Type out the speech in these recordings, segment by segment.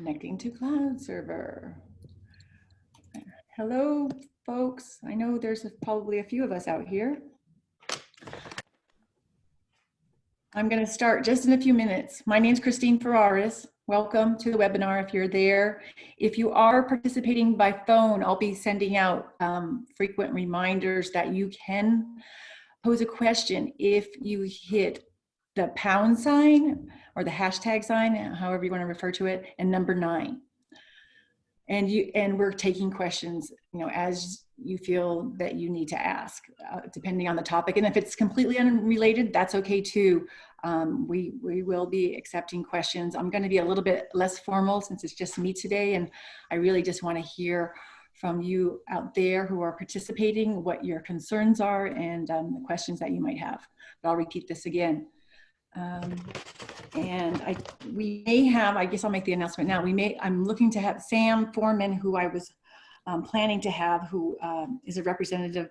Connecting to cloud server. Hello, folks. I know there's probably a few of us out here. I'm going to start just in a few minutes. My name's Christine Ferraris. Welcome to the webinar if you're there. If you are participating by phone, I'll be sending out frequent reminders that you can pose a question if you hit the pound sign or the hashtag sign, however you want to refer to it, and number 9. And we're taking questions, as you feel that you need to ask, depending on the topic. And if it's completely unrelated, that's okay too. We will be accepting questions. I'm going to be a little bit less formal since it's just me today, and I really just want to hear from you out there who are participating, what your concerns are, and the questions that you might have. But I'll repeat this again. We may have, I guess I'll make the announcement now, I'm looking to have Sam Foreman, who I was planning to have, who is a representative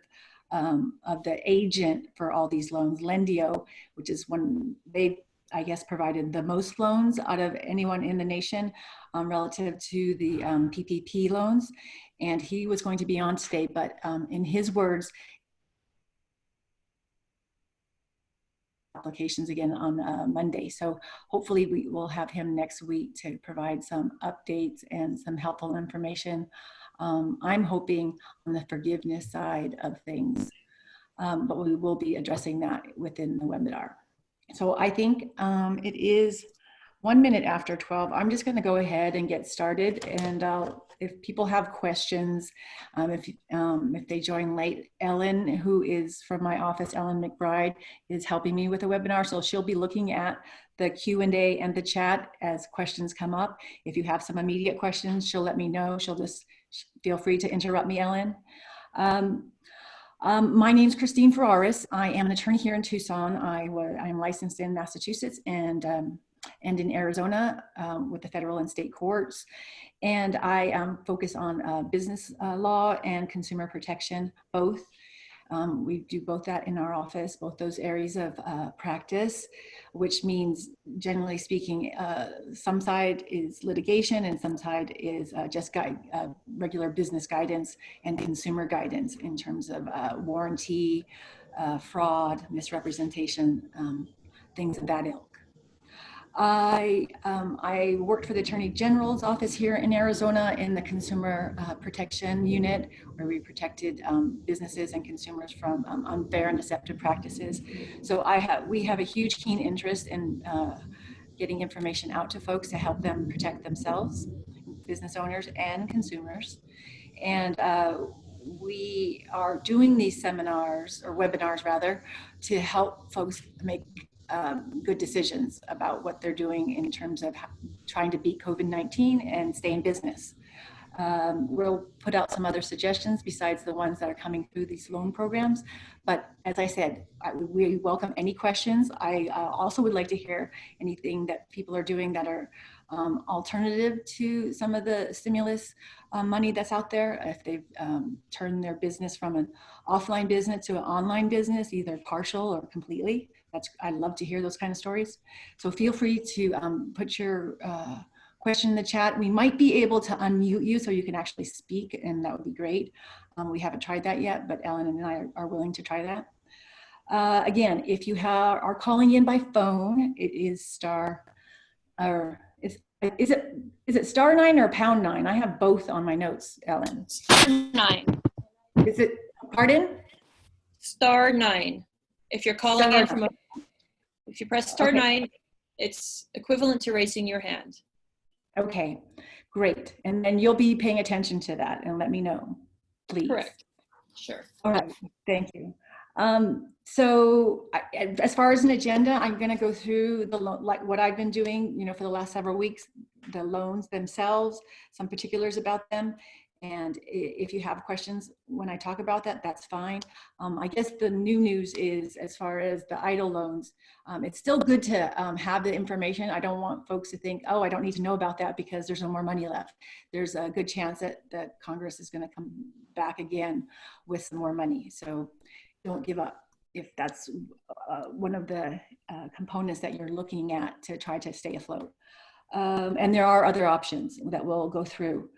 of the agent for all these loans, Lendio, which is one, they, I guess, provided the most loans out of anyone in the nation relative to the PPP loans. And he was going to be on today, but in his words, applications again on Monday. So hopefully we will have him next week to provide some updates and some helpful information. I'm hoping on the forgiveness side of things, but we will be addressing that within the webinar. So I think it is 1 minute after 12. I'm just going to go ahead and get started, and if people have questions, if they join late, Ellen, who is from my office, Ellen McBride, is helping me with the webinar, so she'll be looking at the Q&A and the chat as questions come up. If you have some immediate questions, she'll let me know. She'll just feel free to interrupt me, Ellen. My name's Christine Ferraris. I am an attorney here in Tucson. I'm licensed in Massachusetts and in Arizona with the federal and state courts. And I focus on business law and consumer protection, both. We do both that in our office, both those areas of practice, which means, generally speaking, some side is litigation and some side is just regular business guidance and consumer guidance in terms of warranty, fraud, misrepresentation, things of that ilk. I worked for the Attorney General's office here in Arizona in the Consumer Protection Unit, where we protected businesses and consumers from unfair and deceptive practices. So we have a huge, keen interest in getting information out to folks to help them protect themselves, business owners and consumers. And we are doing these seminars, or webinars rather, to help folks make good decisions about what they're doing in terms of trying to beat COVID-19 and stay in business. We'll put out some other suggestions besides the ones that are coming through these loan programs. But as I said, we welcome any questions. I also would like to hear anything that people are doing that are alternative to some of the stimulus money that's out there. If they've turned their business from an offline business to an online business, either partial or completely. I'd love to hear those kind of stories. So feel free to put your question in the chat. We might be able to unmute you so you can actually speak, and that would be great. We haven't tried that yet, but Ellen and I are willing to try that. Again, if you are calling in by phone, it is star, or is it star 9 or pound 9? I have both on my notes, Ellen. Star 9. Is it, pardon? Star 9. If you're calling in from if you press star 9, it's equivalent to raising your hand. Okay, great. And then you'll be paying attention to that and let me know, please. Correct. Sure. All right, thank you. So as far as an agenda, I'm going to go through like what I've been doing, for the last several weeks, the loans themselves, some particulars about them. And if you have questions when I talk about that, that's fine. I guess the new news is, as far as the EIDL loans, it's still good to have the information. I don't want folks to think, oh, I don't need to know about that because there's no more money left. There's a good chance that Congress is going to come back again with some more money. So don't give up if that's one of the components that you're looking at to try to stay afloat. And there are other options that we'll go through.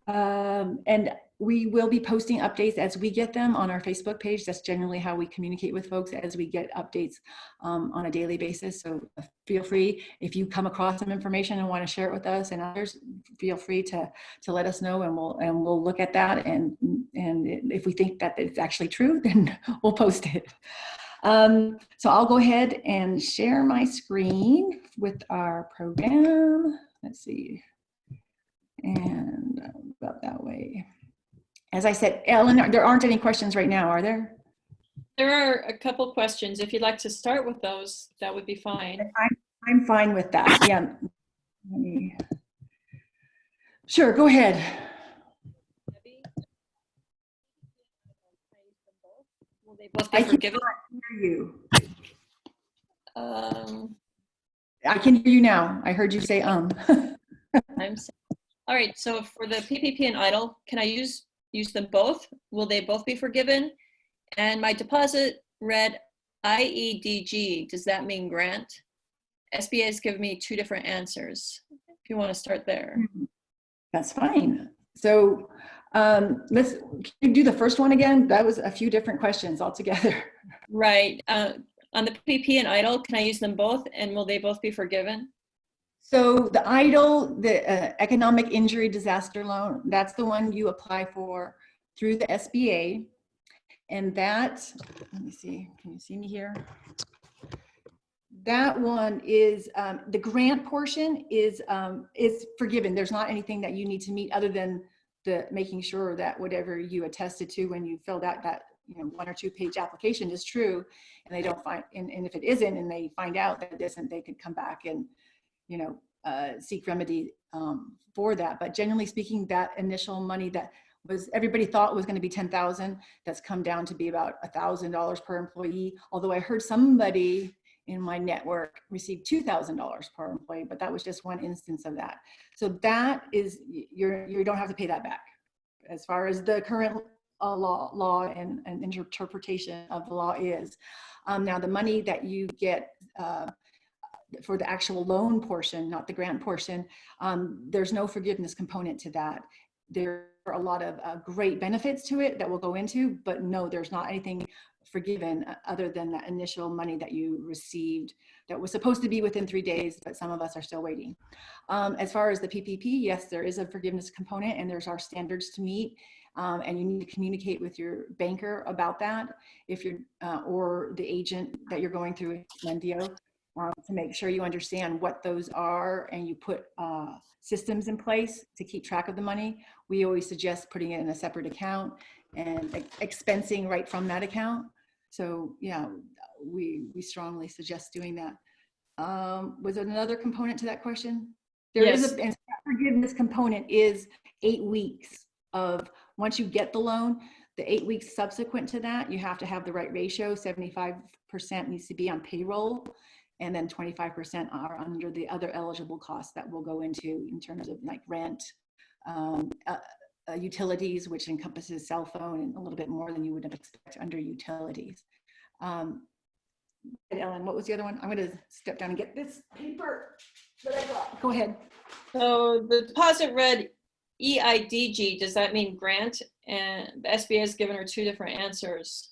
And we will be posting updates as we get them on our Facebook page. That's generally how we communicate with folks, as we get updates on a daily basis. So feel free, if you come across some information and want to share it with us and others, feel free to let us know, and we'll look at that. And if we think that it's actually true, then we'll post it. So I'll go ahead and share my screen with our program. Let's see. And about that way. As I said, Ellen, there aren't any questions right now, are there? There are a couple questions. If you'd like to start with those, that would be fine. I'm fine with that. Yeah. Sure, go ahead. Will they both be forgiven? I can't hear you. I can hear you now. I heard you say I'm sorry. All right, so for the PPP and EIDL, can I use them both? Will they both be forgiven? And my deposit read IEDG. Does that mean grant? SBA has given me two different answers. If you want to start there. That's fine. So can you do the first one again? That was a few different questions altogether. Right. On the PPP and EIDL, can I use them both, and will they both be forgiven? So the EIDL, the Economic Injury Disaster Loan, that's the one you apply for through the SBA. And that, let me see, can you see me here? That one is, the grant portion is forgiven. There's not anything that you need to meet other than making sure that whatever you attested to when you filled out that 1 or 2 page application is true, and they don't find, and if it isn't, and they find out that it isn't, they could come back and seek remedy for that. But generally speaking, that initial money that was everybody thought was going to be $10,000, that's come down to be about $1,000 per employee. Although I heard somebody in my network received $2,000 per employee, but that was just one instance of that. So that is, you don't have to pay that back. As far as the current law and interpretation of the law is. Now the money that you get for the actual loan portion, not the grant portion, there's no forgiveness component to that. There are a lot of great benefits to it that we'll go into, but no, there's not anything forgiven other than that initial money that you received that was supposed to be within 3 days, but some of us are still waiting. As far as the PPP, yes, there is a forgiveness component, and there's our standards to meet. And you need to communicate with your banker about that, if you're or the agent that you're going through Lendio, to make sure you understand what those are, and you put systems in place to keep track of the money. We always suggest putting it in a separate account and expensing right from that account. So yeah, we strongly suggest doing that. Was there another component to that question? There is a, and that forgiveness component is 8 weeks of, once you get the loan, the 8 weeks subsequent to that, you have to have the right ratio. 75% needs to be on payroll, and then 25% are under the other eligible costs that we'll go into in terms of like rent, utilities, which encompasses cell phone, and a little bit more than you would expect under utilities. And Ellen, what was the other one? I'm going to step down and get this paper that I got. Go ahead. So the deposit read EIDG. Does that mean grant? And the SBA has given her two different answers.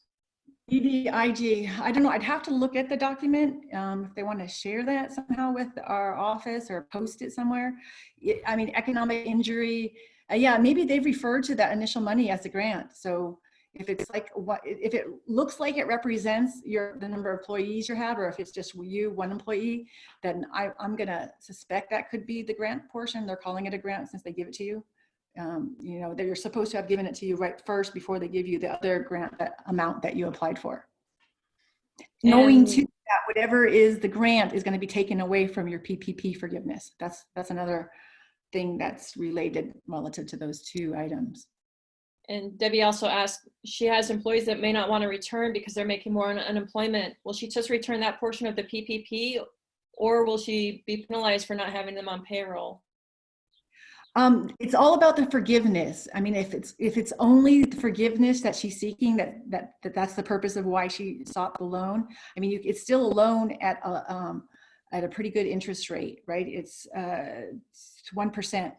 EIDG, I don't know. I'd have to look at the document if they want to share that somehow with our office or post it somewhere. I mean, economic injury, yeah, maybe they've referred to that initial money as a grant. So if it's like, if it looks like it represents the number of employees you have, or if it's just you, one employee, then I'm going to suspect that could be the grant portion. They're calling it a grant since they give it to you. They're supposed to have given it to you right first before they give you the other grant amount that you applied for. Knowing too that whatever is the grant is going to be taken away from your PPP forgiveness. That's another thing that's related relative to those two items. And Debbie also asked, she has employees that may not want to return because they're making more on unemployment. Will she just return that portion of the PPP, or will she be penalized for not having them on payroll? It's all about the forgiveness. I mean, if it's only the forgiveness that she's seeking, that's the purpose of why she sought the loan. I mean, it's still a loan at at a pretty good interest rate, right? It's 1%.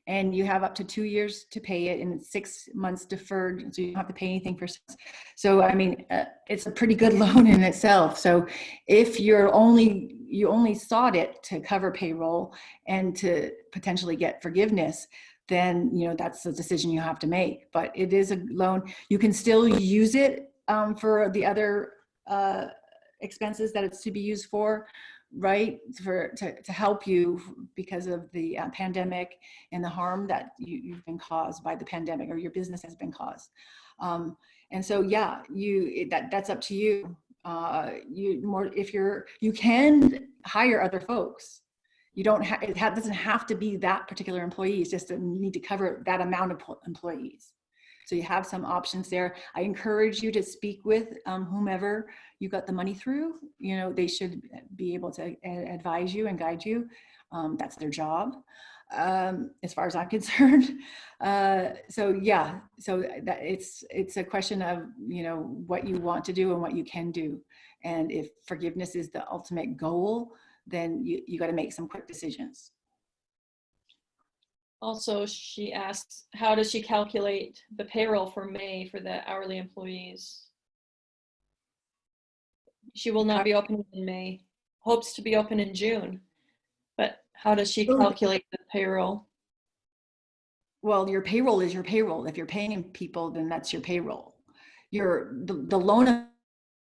And you have up to 2 years to pay it, and it's 6 months deferred, so you don't have to pay anything for 6. So I mean, it's a pretty good loan in itself. So if you only sought it to cover payroll and to potentially get forgiveness, then that's a decision you have to make. But it is a loan. You can still use it for the other expenses that it's to be used for, right, to help you because of the pandemic and the harm that you've been caused by the pandemic, or your business has been caused. And so yeah, that's up to you. You can hire other folks. You don't have, it doesn't have to be that particular employee. It's just you need to cover that amount of employees. So you have some options there. I encourage you to speak with whomever you got the money through. They should be able to advise you and guide you. That's their job, as far as I'm concerned. So yeah, so that it's a question of what you want to do and what you can do. And if forgiveness is the ultimate goal, then you got to make some quick decisions. Also, she asks, how does she calculate the payroll for May for the hourly employees? She will not be open in May, hopes to be open in June, but how does she calculate the payroll? Well, your payroll is your payroll. If you're paying people, then that's your payroll. The loan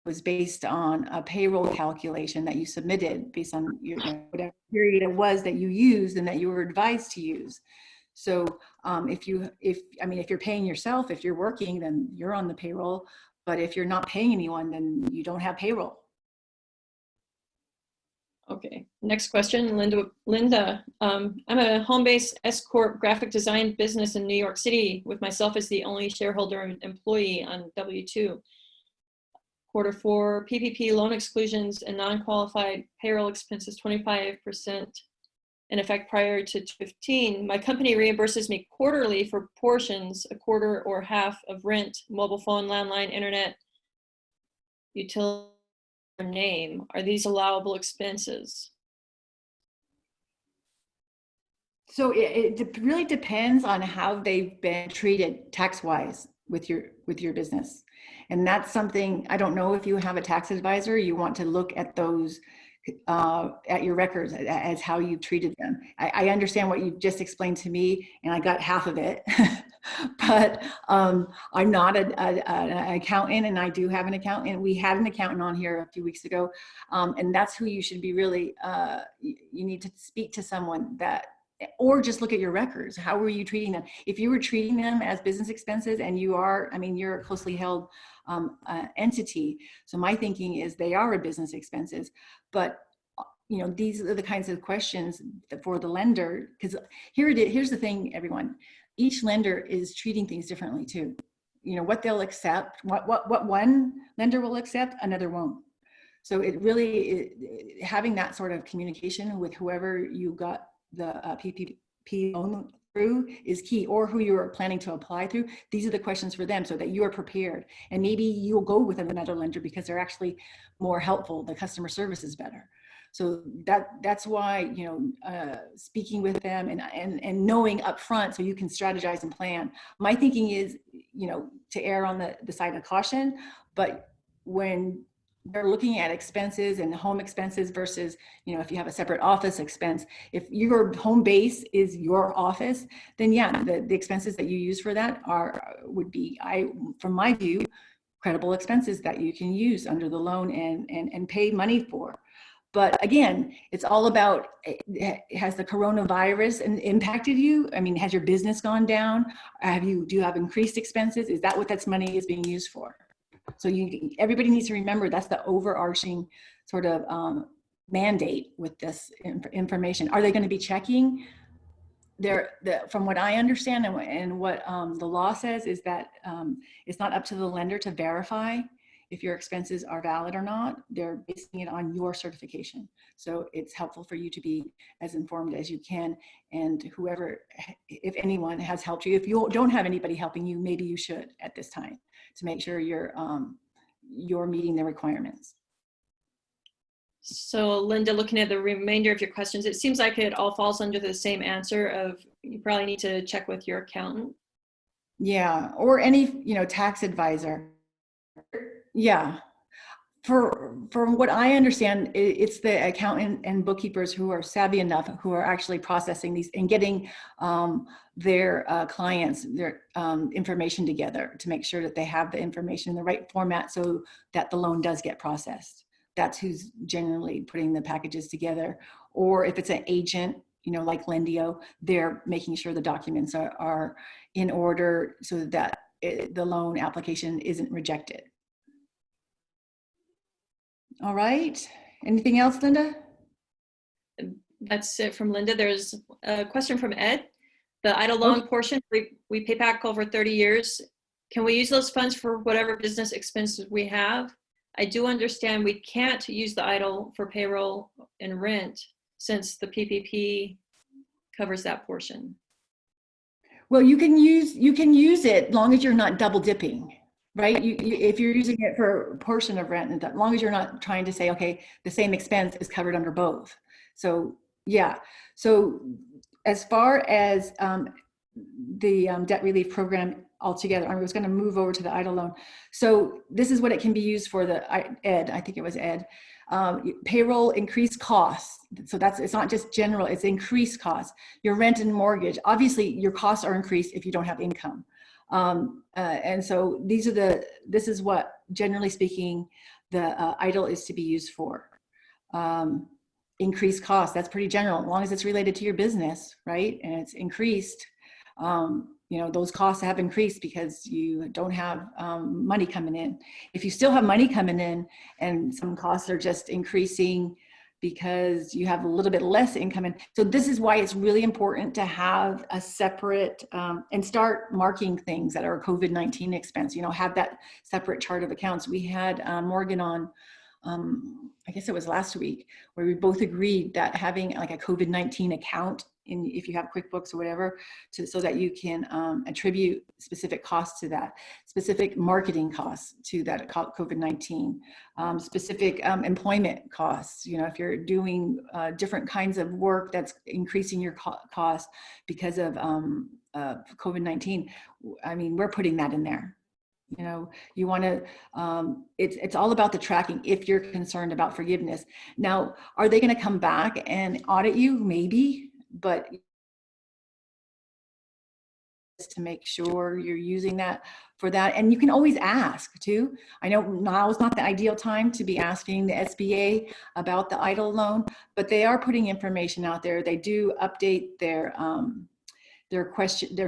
was based on a payroll calculation that you submitted based on whatever period it was that you used and that you were advised to use. So if you're paying yourself, if you're working, then you're on the payroll. But if you're not paying anyone, then you don't have payroll. Okay, next question, Linda. I'm a home-based S-Corp graphic design business in New York City with myself as the only shareholder and employee on W-2. Q4 PPP loan exclusions and non-qualified payroll expenses 25% in effect prior to 2015. My company reimburses me quarterly for portions, a quarter or half of rent, mobile phone, landline, internet, utility, name. Are these allowable expenses? So it really depends on how they've been treated tax-wise with your business. And that's something, I don't know if you have a tax advisor, you want to look at those at your records as how you've treated them. I understand what you just explained to me, and I got half of it. But I'm not an accountant, and I do have an accountant. We had an accountant on here a few weeks ago, and that's who you should be really, you need to speak to someone that, or just look at your records. How were you treating them? If you were treating them as business expenses, and you're a closely held entity. So my thinking is they are a business expenses, but these are the kinds of questions for the lender, because here's the thing, everyone. Each lender is treating things differently too. What they'll accept, what one lender will accept, another won't. So it really, having that sort of communication with whoever you got the PPP loan through is key, or who you're planning to apply through. These are the questions for them so that you are prepared. And maybe you'll go with another lender because they're actually more helpful. The customer service is better. So that's why, speaking with them and knowing upfront so you can strategize and plan. My thinking is, to err on the side of caution, but when they're looking at expenses and home expenses versus, if you have a separate office expense, if your home base is your office, then yeah, the expenses that you use for that would be, from my view, credible expenses that you can use under the loan and pay money for. But again, it's all about, has the coronavirus impacted you? I mean, has your business gone down? Do you have increased expenses? Is that what that money is being used for? So everybody needs to remember that's the overarching sort of mandate with this information. Are they going to be checking? From what I understand and what the law says is that it's not up to the lender to verify if your expenses are valid or not. They're basing it on your certification. So it's helpful for you to be as informed as you can, and whoever, if anyone has helped you. If you don't have anybody helping you, maybe you should at this time to make sure you're meeting the requirements. So Linda, looking at the remainder of your questions, it seems like it all falls under the same answer of you probably need to check with your accountant. Yeah, or any, tax advisor. Yeah. From what I understand, it's the accountant and bookkeepers who are savvy enough, who are actually processing these and getting their clients, their information together to make sure that they have the information in the right format so that the loan does get processed. That's who's generally putting the packages together. Or if it's an agent, like Lendio, they're making sure the documents are in order so that the loan application isn't rejected. All right. Anything else, Linda? That's it from Linda. There's a question from Ed. The idle loan portion, we pay back over 30 years. Can we use those funds for whatever business expenses we have? I do understand we can't use the idle for payroll and rent since the PPP covers that portion. Well, you can use it as long as you're not double dipping. Right? If you're using it for a portion of rent, as long as you're not trying to say, okay, the same expense is covered under both. So yeah. So as far as the debt relief program altogether, I was going to move over to the idle loan. So this is what it can be used for. Ed, I think it was Ed. Payroll increased costs. So it's not just general, it's increased costs. Your rent and mortgage, obviously your costs are increased if you don't have income. And so this is what, generally speaking, the idle is to be used for. Increased cost, that's pretty general, as long as it's related to your business, right? And it's increased, those costs have increased because you don't have money coming in. If you still have money coming in and some costs are just increasing because you have a little bit less income. And so this is why it's really important to have a separate and start marking things that are COVID-19 expense, have that separate chart of accounts. We had Morgan on, I guess it was last week, where we both agreed that having like a COVID-19 account if you have QuickBooks or whatever, so that you can attribute specific costs to that, specific marketing costs to that COVID-19, specific employment costs. If you're doing different kinds of work that's increasing your cost because of COVID-19, I mean, we're putting that in there. You want to, it's all about the tracking if you're concerned about forgiveness. Now, are they going to come back and audit you? Maybe. But to make sure you're using that for that. And you can always ask too. I know now is not the ideal time to be asking the SBA about the idle loan, but they are putting information out there. They do update their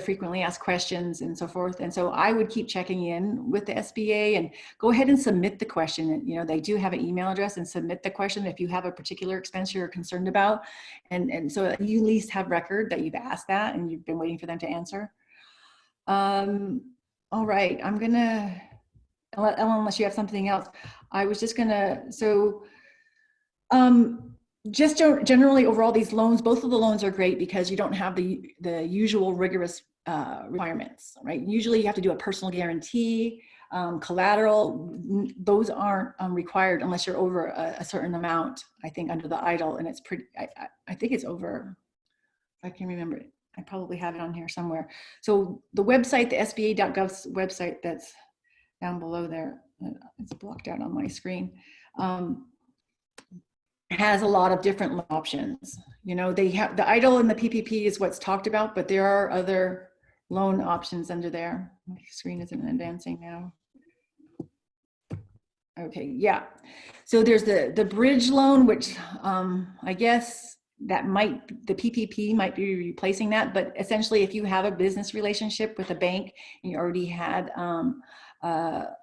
frequently asked questions and so forth. And so I would keep checking in with the SBA and go ahead and submit the question. And, they do have an email address, and submit the question if you have a particular expense you're concerned about. And so you at least have record that you've asked that and you've been waiting for them to answer. All right, I'm gonna, Ellen, unless you have something else, I was just gonna, just generally overall, these loans, both of the loans are great because you don't have the usual rigorous requirements, right? Usually you have to do a personal guarantee, collateral. Those aren't required unless you're over a certain amount, I think, under the idle, and it's pretty, I think it's over, I can't remember it. I probably have it on here somewhere. So the website, the SBA.gov's website that's down below there, it's blocked out on my screen, has a lot of different options. They have the idle and the PPP is what's talked about, but there are other loan options under there. My screen isn't advancing now. Okay, yeah. So there's the bridge loan, which I guess the PPP might be replacing that, but essentially if you have a business relationship with a bank and you already had a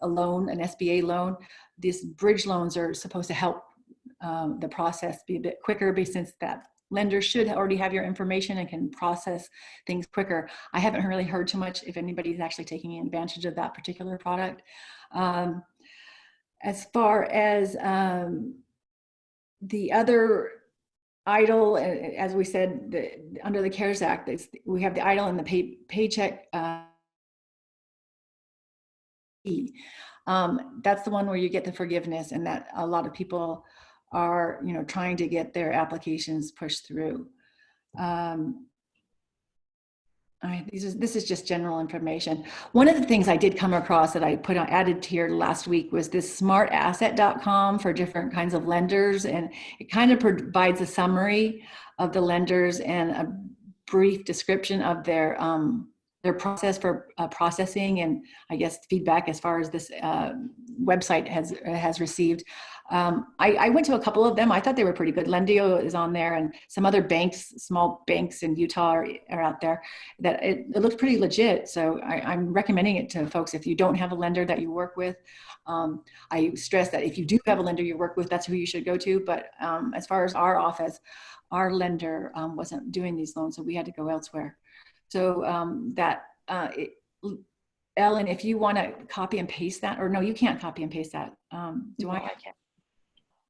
loan, an SBA loan, these bridge loans are supposed to help the process be a bit quicker, since that lender should already have your information and can process things quicker. I haven't really heard too much if anybody's actually taking advantage of that particular product. As far as the other idle, as we said, under the CARES Act, we have the idle and the paycheck. That's the one where you get the forgiveness, and that a lot of people are, trying to get their applications pushed through. This is just general information. One of the things I did come across that I added here last week was this smartasset.com for different kinds of lenders, and it kind of provides a summary of the lenders and a brief description of their process for processing, and I guess feedback as far as this website has received. I went to a couple of them. I thought they were pretty good. Lendio is on there, and some other banks, small banks in Utah are out there. That it looks pretty legit. So I'm recommending it to folks if you don't have a lender that you work with. I stress that if you do have a lender you work with, that's who you should go to. But as far as our office, our lender wasn't doing these loans, so we had to go elsewhere. So Ellen, if you want to copy and paste that, or no, you can't copy and paste that. No, I can't.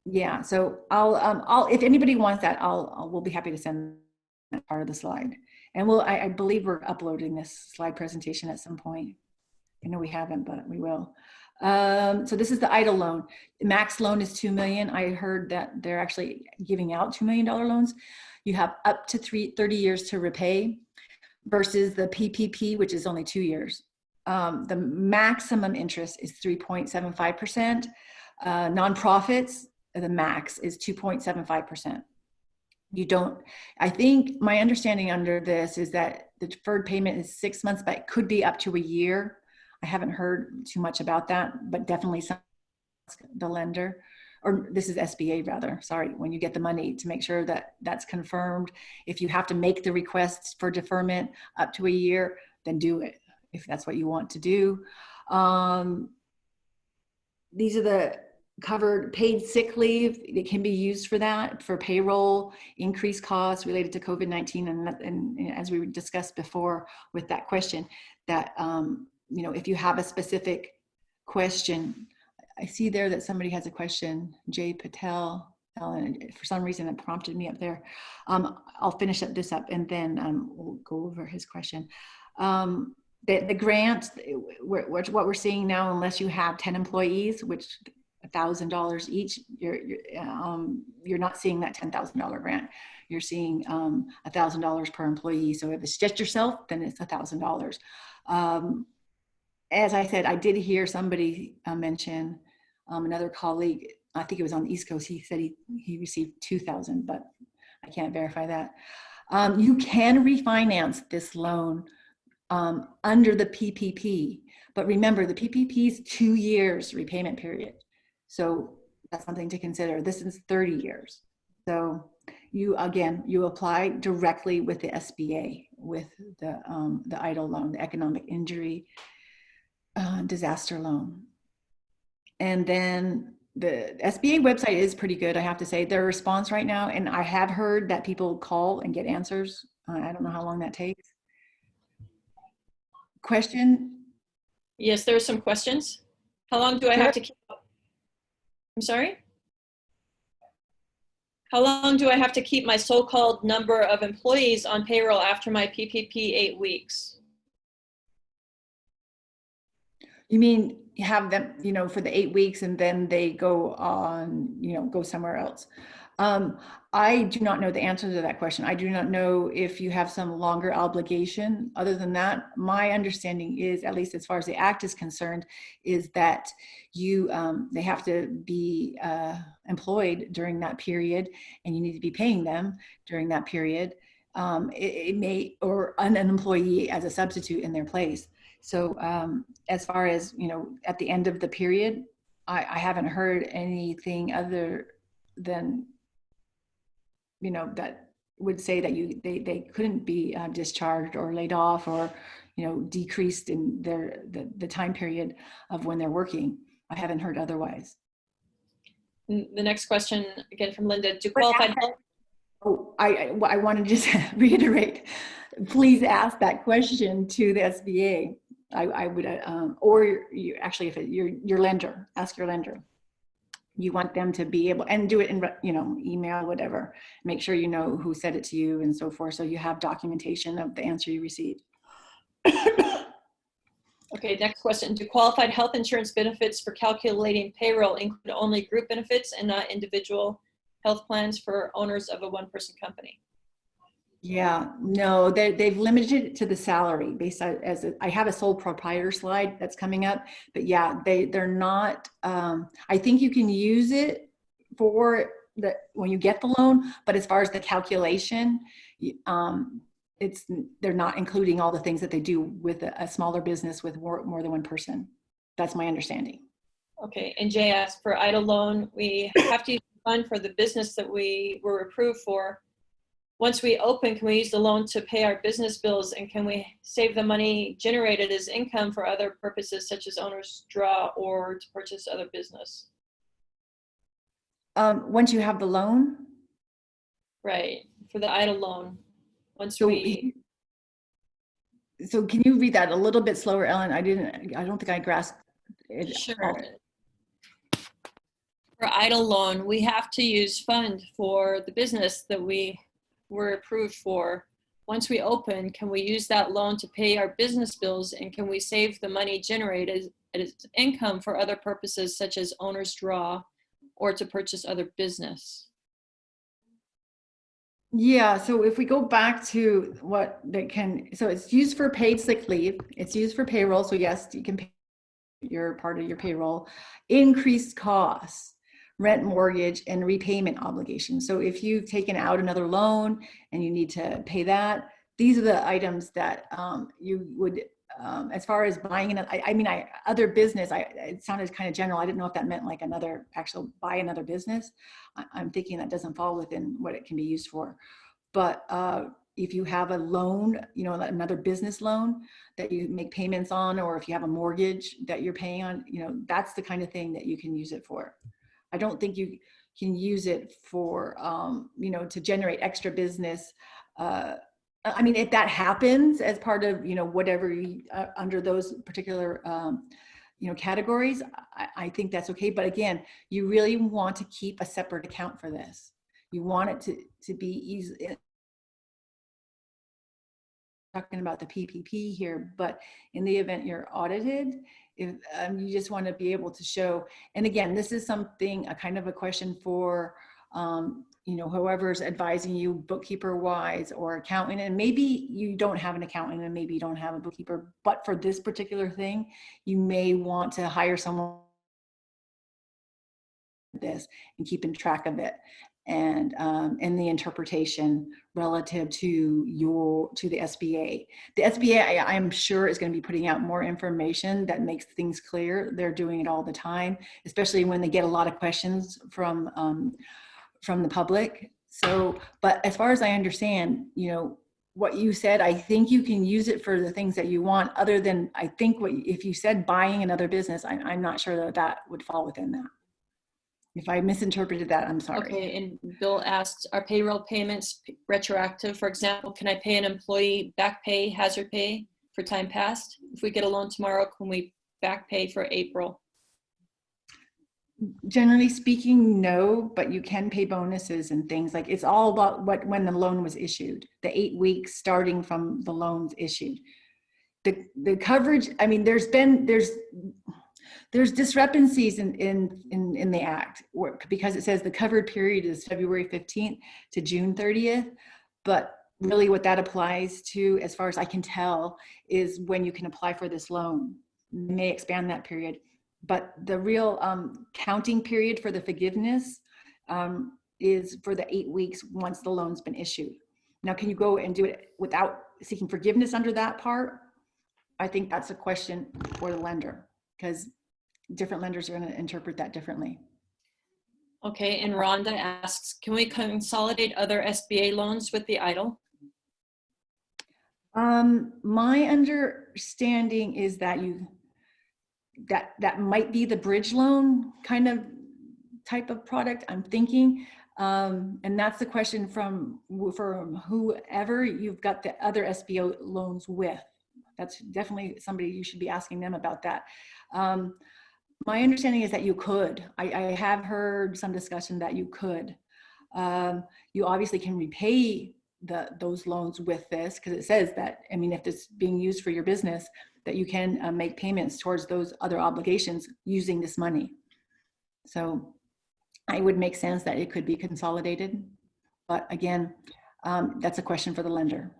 Yeah, so I'll if anybody wants that, we'll be happy to send that part of the slide. And I believe we're uploading this slide presentation at some point. I know we haven't, but we will. So this is the EIDL loan. The max loan is $2 million. I heard that they're actually giving out $2 million loans. You have up to 30 years to repay versus the PPP, which is only 2 years. The maximum interest is 3.75%. Nonprofits, the max is 2.75%. I think my understanding under this is that the deferred payment is 6 months, but it could be up to a year. I haven't heard too much about that, but definitely the lender, or this is SBA rather, sorry, when you get the money, to make sure that that's confirmed. If you have to make the request for deferment up to a year, then do it if that's what you want to do. These are the covered paid sick leave. It can be used for that, for payroll, increased costs related to COVID-19. And as we discussed before with that question, that, if you have a specific question, I see there that somebody has a question, Jay Patel, and for some reason it prompted me up there. I'll finish this up and then we'll go over his question. The grant, what we're seeing now, unless you have 10 employees, which $1,000 each, you're not seeing that $10,000 grant. You're seeing $1,000 per employee. So if it's just yourself, then it's $1,000. As I said, I did hear somebody mention, another colleague, I think it was on the East Coast, he said he received 2,000, but I can't verify that. You can refinance this loan under the PPP, but remember the PPP is 2 years repayment period. So that's something to consider. This is 30 years. So you apply directly with the SBA, with the EIDL loan, the economic injury disaster loan. And then the SBA website is pretty good, I have to say. Their response right now, and I have heard that people call and get answers. I don't know how long that takes. Question? Yes, there are some questions. How long do I have to keep? I'm sorry? How long do I have to keep my so-called number of employees on payroll after my PPP 8 weeks? You mean you have them, for the 8 weeks and then they go on, go somewhere else? I do not know the answer to that question. I do not know if you have some longer obligation. Other than that, my understanding is, at least as far as the act is concerned, is that they have to be employed during that period, and you need to be paying them during that period. Or an employee as a substitute in their place. So as far as, at the end of the period, I haven't heard anything other than, that would say that they couldn't be discharged or laid off or, decreased in the time period of when they're working. I haven't heard otherwise. The next question, again from Linda, do qualified help? Oh, I want to just reiterate, please ask that question to the SBA. I would, or you actually, if your lender, ask your lender. You want them to be able, and do it in, email, whatever. Make sure you know who said it to you and so forth, so you have documentation of the answer you received. Okay, next question. Do qualified health insurance benefits for calculating payroll include only group benefits and not individual health plans for owners of a one-person company? Yeah, no, they've limited it to the salary based on, I have a sole proprietor slide that's coming up, but yeah, they're not, I think you can use it for the, when you get the loan, but as far as the calculation, they're not including all the things that they do with a smaller business with more than one person. That's my understanding. Okay, and Jay asked, for idle loan, we have to use the fund for the business that we were approved for. Once we open, can we use the loan to pay our business bills, and can we save the money generated as income for other purposes such as owner's draw or to purchase other business? Once you have the loan? Right, for the idle loan. Once So can you read that a little bit slower, Ellen? I don't think I grasped it. Sure. For idle loan, we have to use fund for the business that we were approved for. Once we open, can we use that loan to pay our business bills, and can we save the money generated as income for other purposes such as owner's draw or to purchase other business? Yeah, so if we go back to what they can, so it's used for paid sick leave, it's used for payroll, so yes, you can pay your part of your payroll, increased costs, rent, mortgage, and repayment obligations. So if you've taken out another loan and you need to pay that, these are the items that you would, as far as buying another, other business, it sounded kind of general. I didn't know if that meant like another actual buy another business. I'm thinking that doesn't fall within what it can be used for. But if you have a loan, you know, another business loan that you make payments on, or if you have a mortgage that you're paying on, you know, that's the kind of thing that you can use it for. I don't think you can use it for, you know, to generate extra business. I mean, if that happens as part of, you know, whatever you, under those particular, you know, categories, I think that's okay. But again, you really want to keep a separate account for this. You want it to be easy. Talking about the PPP here, but in the event you're audited, if you just want to be able to show, and again, this is something, a kind of a question for, you know, whoever's advising you bookkeeper wise or accountant, and maybe you don't have an accountant and maybe you don't have a bookkeeper, but for this particular thing, you may want to hire someone this and keeping track of it. And the interpretation relative to the SBA. The SBA, I'm sure, is going to be putting out more information that makes things clear. They're doing it all the time, especially when they get a lot of questions from the public. So, but as far as I understand, you know, what you said, I think you can use it for the things that you want, other than, I think if you said buying another business, I'm not sure that would fall within that. If I misinterpreted that, I'm sorry. Okay, and Bill asked, are payroll payments retroactive? For example, can I pay an employee back pay, hazard pay for time past? If we get a loan tomorrow, can we back pay for April? Generally speaking, no, but you can pay bonuses and things. Like, it's all about when the loan was issued, the 8 weeks starting from the loans issued. The coverage, I mean, there's discrepancies in the act because it says the covered period is February 15th to June 30th, but really what that applies to, as far as I can tell, is when you can apply for this loan. You may expand that period, but the real counting period for the forgiveness is for the 8 weeks once the loan's been issued. Now, can you go and do it without seeking forgiveness under that part? I think that's a question for the lender, because different lenders are going to interpret that differently. Okay, and Rhonda asks, can we consolidate other SBA loans with the idle? My understanding is that that might be the bridge loan kind of type of product, I'm thinking. And that's the question from whoever you've got the other SBA loans with. That's definitely somebody you should be asking them about that. My understanding is that you could. I have heard some discussion that you could. You obviously can repay those loans with this, because it says that, I mean, if it's being used for your business, that you can make payments towards those other obligations using this money. So it would make sense that it could be consolidated. But again, that's a question for the lender,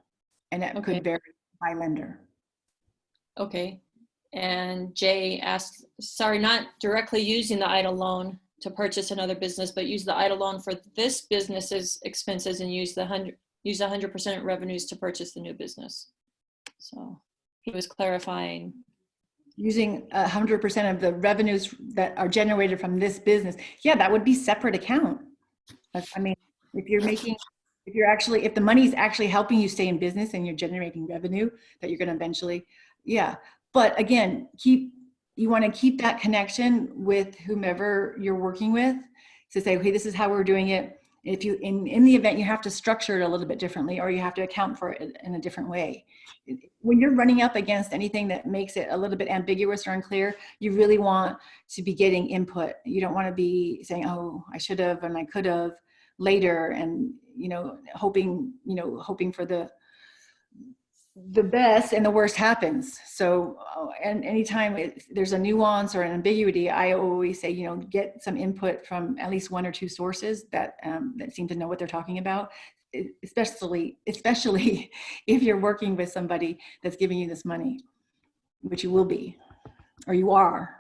and it could vary by lender. Okay. And Jay asks, sorry, not directly using the idle loan to purchase another business, but use the idle loan for this business's expenses and use 100% revenues to purchase the new business. So he was clarifying. Using 100% of the revenues that are generated from this business. Yeah, that would be separate account. I mean, if the money is actually helping you stay in business and you're generating revenue that you're going to eventually, yeah. But again, you want to keep that connection with whomever you're working with to say, okay, this is how we're doing it. If you, in the event, you have to structure it a little bit differently, or you have to account for it in a different way. When you're running up against anything that makes it a little bit ambiguous or unclear, you really want to be getting input. You don't want to be saying, oh, I should have and I could have later, and hoping for the best, and the worst happens. So, and anytime there's a nuance or an ambiguity, I always say, get some input from at least one or two sources that seem to know what they're talking about, especially if you're working with somebody that's giving you this money, which you will be, or you are.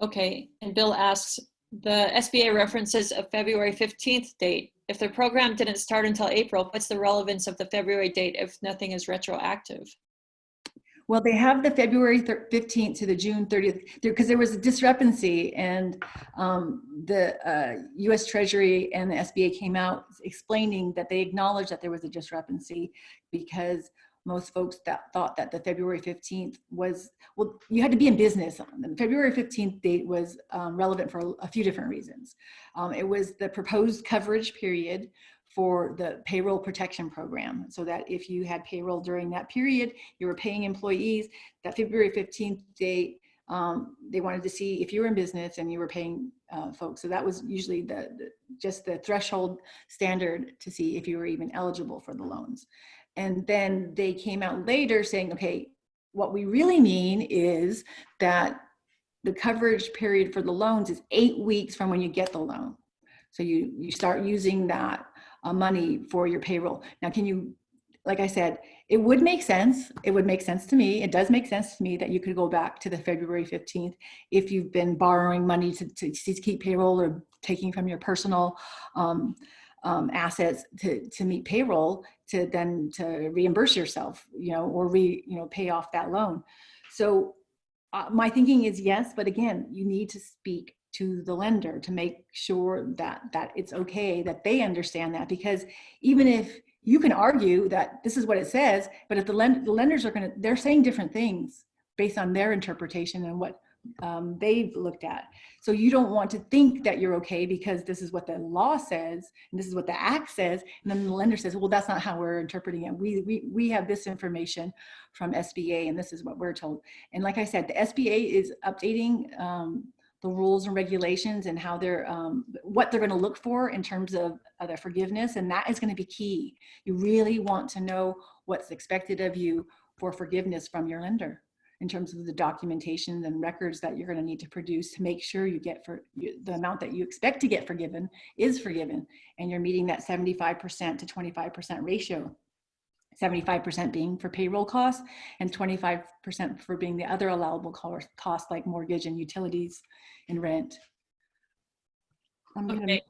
Okay, and Bill asks, the SBA references a February 15th date. If the program didn't start until April, what's the relevance of the February date if nothing is retroactive? Well, they have the February 15th to the June 30th because there was a discrepancy, and the U.S. Treasury and the SBA came out explaining that they acknowledged that there was a discrepancy because most folks that thought that the February 15th was, well, you had to be in business. The February 15th date was relevant for a few different reasons. It was the proposed coverage period for the payroll protection program, so that if you had payroll during that period, you were paying employees, that February 15th date, they wanted to see if you were in business and you were paying folks. So that was usually just the threshold standard to see if you were even eligible for the loans. And then they came out later saying, okay, what we really mean is that the coverage period for the loans is 8 weeks from when you get the loan. So you start using that money for your payroll. Now, like I said, it would make sense. It would make sense to me. It does make sense to me that you could go back to the February 15th if you've been borrowing money to keep payroll or taking from your personal assets to meet payroll, to reimburse yourself, or pay off that loan. So my thinking is yes, but again, you need to speak to the lender to make sure that it's okay, that they understand that, because even if you can argue that this is what it says, but if the lenders they're saying different things based on their interpretation and what they've looked at. So you don't want to think that you're okay because this is what the law says and this is what the act says, and then the lender says, well, that's not how we're interpreting it. We have this information from SBA and this is what we're told. And like I said, the SBA is updating the rules and regulations and how they're what they're going to look for in terms of their forgiveness, and that is going to be key. You really want to know what's expected of you for forgiveness from your lender, in terms of the documentation and records that you're going to need to produce to make sure you get the amount that you expect to get forgiven is forgiven, and you're meeting that 75% to 25% ratio. 75% being for payroll costs and 25% for being the other allowable costs like mortgage and utilities and rent. Okay.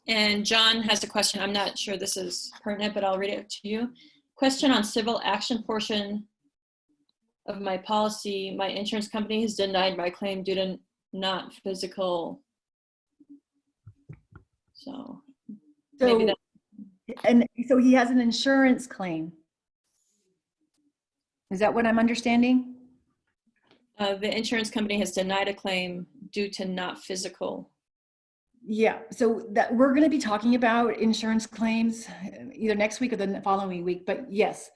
And John has a question. I'm not sure this is pertinent, but I'll read it to you. Question on civil action portion of my policy. My insurance company has denied my claim due to not physical. So maybe that. And so he has an insurance claim. Is that what I'm understanding? The insurance company has denied a claim due to not physical. Yeah, so that we're going to be talking about insurance claims either next week or the following week. But yes,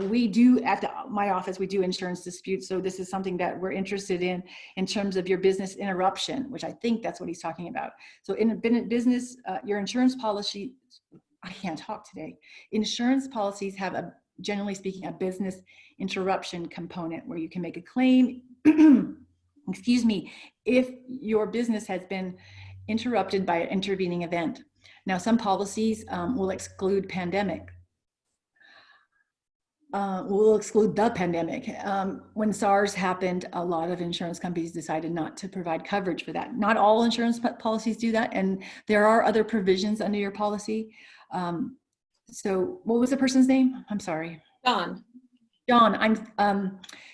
we do at my office, we do insurance disputes. So this is something that we're interested in terms of your business interruption, which I think that's what he's talking about. So in business, your insurance policy, I can't talk today. Insurance policies have generally speaking, a business interruption component where you can make a claim excuse me, if your business has been interrupted by an intervening event. Now, some policies will exclude pandemic. We'll exclude the pandemic. When SARS happened, a lot of insurance companies decided not to provide coverage for that. Not all insurance policies do that, and there are other provisions under your policy. So what was the person's name? I'm sorry. John. John,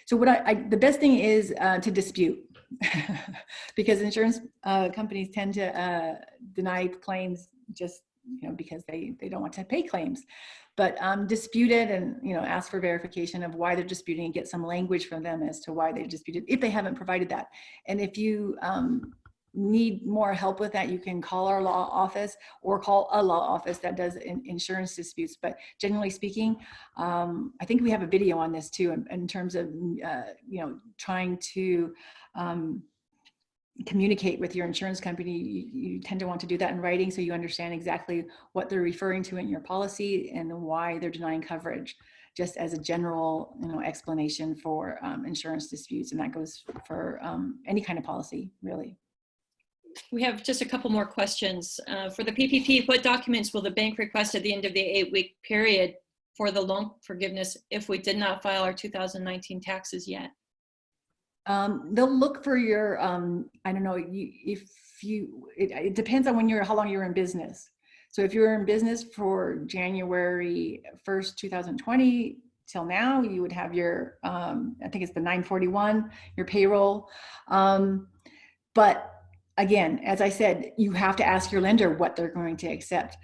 so what the best thing is to dispute because insurance companies tend to deny claims just, because they don't want to pay claims. But dispute it and, ask for verification of why they're disputing and get some language from them as to why they disputed if they haven't provided that. And if you need more help with that, you can call our law office or call a law office that does insurance disputes. But generally speaking, I think we have a video on this too, in terms of, trying to communicate with your insurance company. You tend to want to do that in writing so you understand exactly what they're referring to in your policy and why they're denying coverage, just as a general explanation for insurance disputes. And that goes for any kind of policy, really. We have just a couple more questions. For the PPP, what documents will the bank request at the end of the 8-week period for the loan forgiveness if we did not file our 2019 taxes yet? They'll look for your, I don't know, it depends on how long you're in business. So if you're in business for January 1st, 2020 till now, you would have your, I think it's the 941, your payroll. But again, as I said, you have to ask your lender what they're going to accept.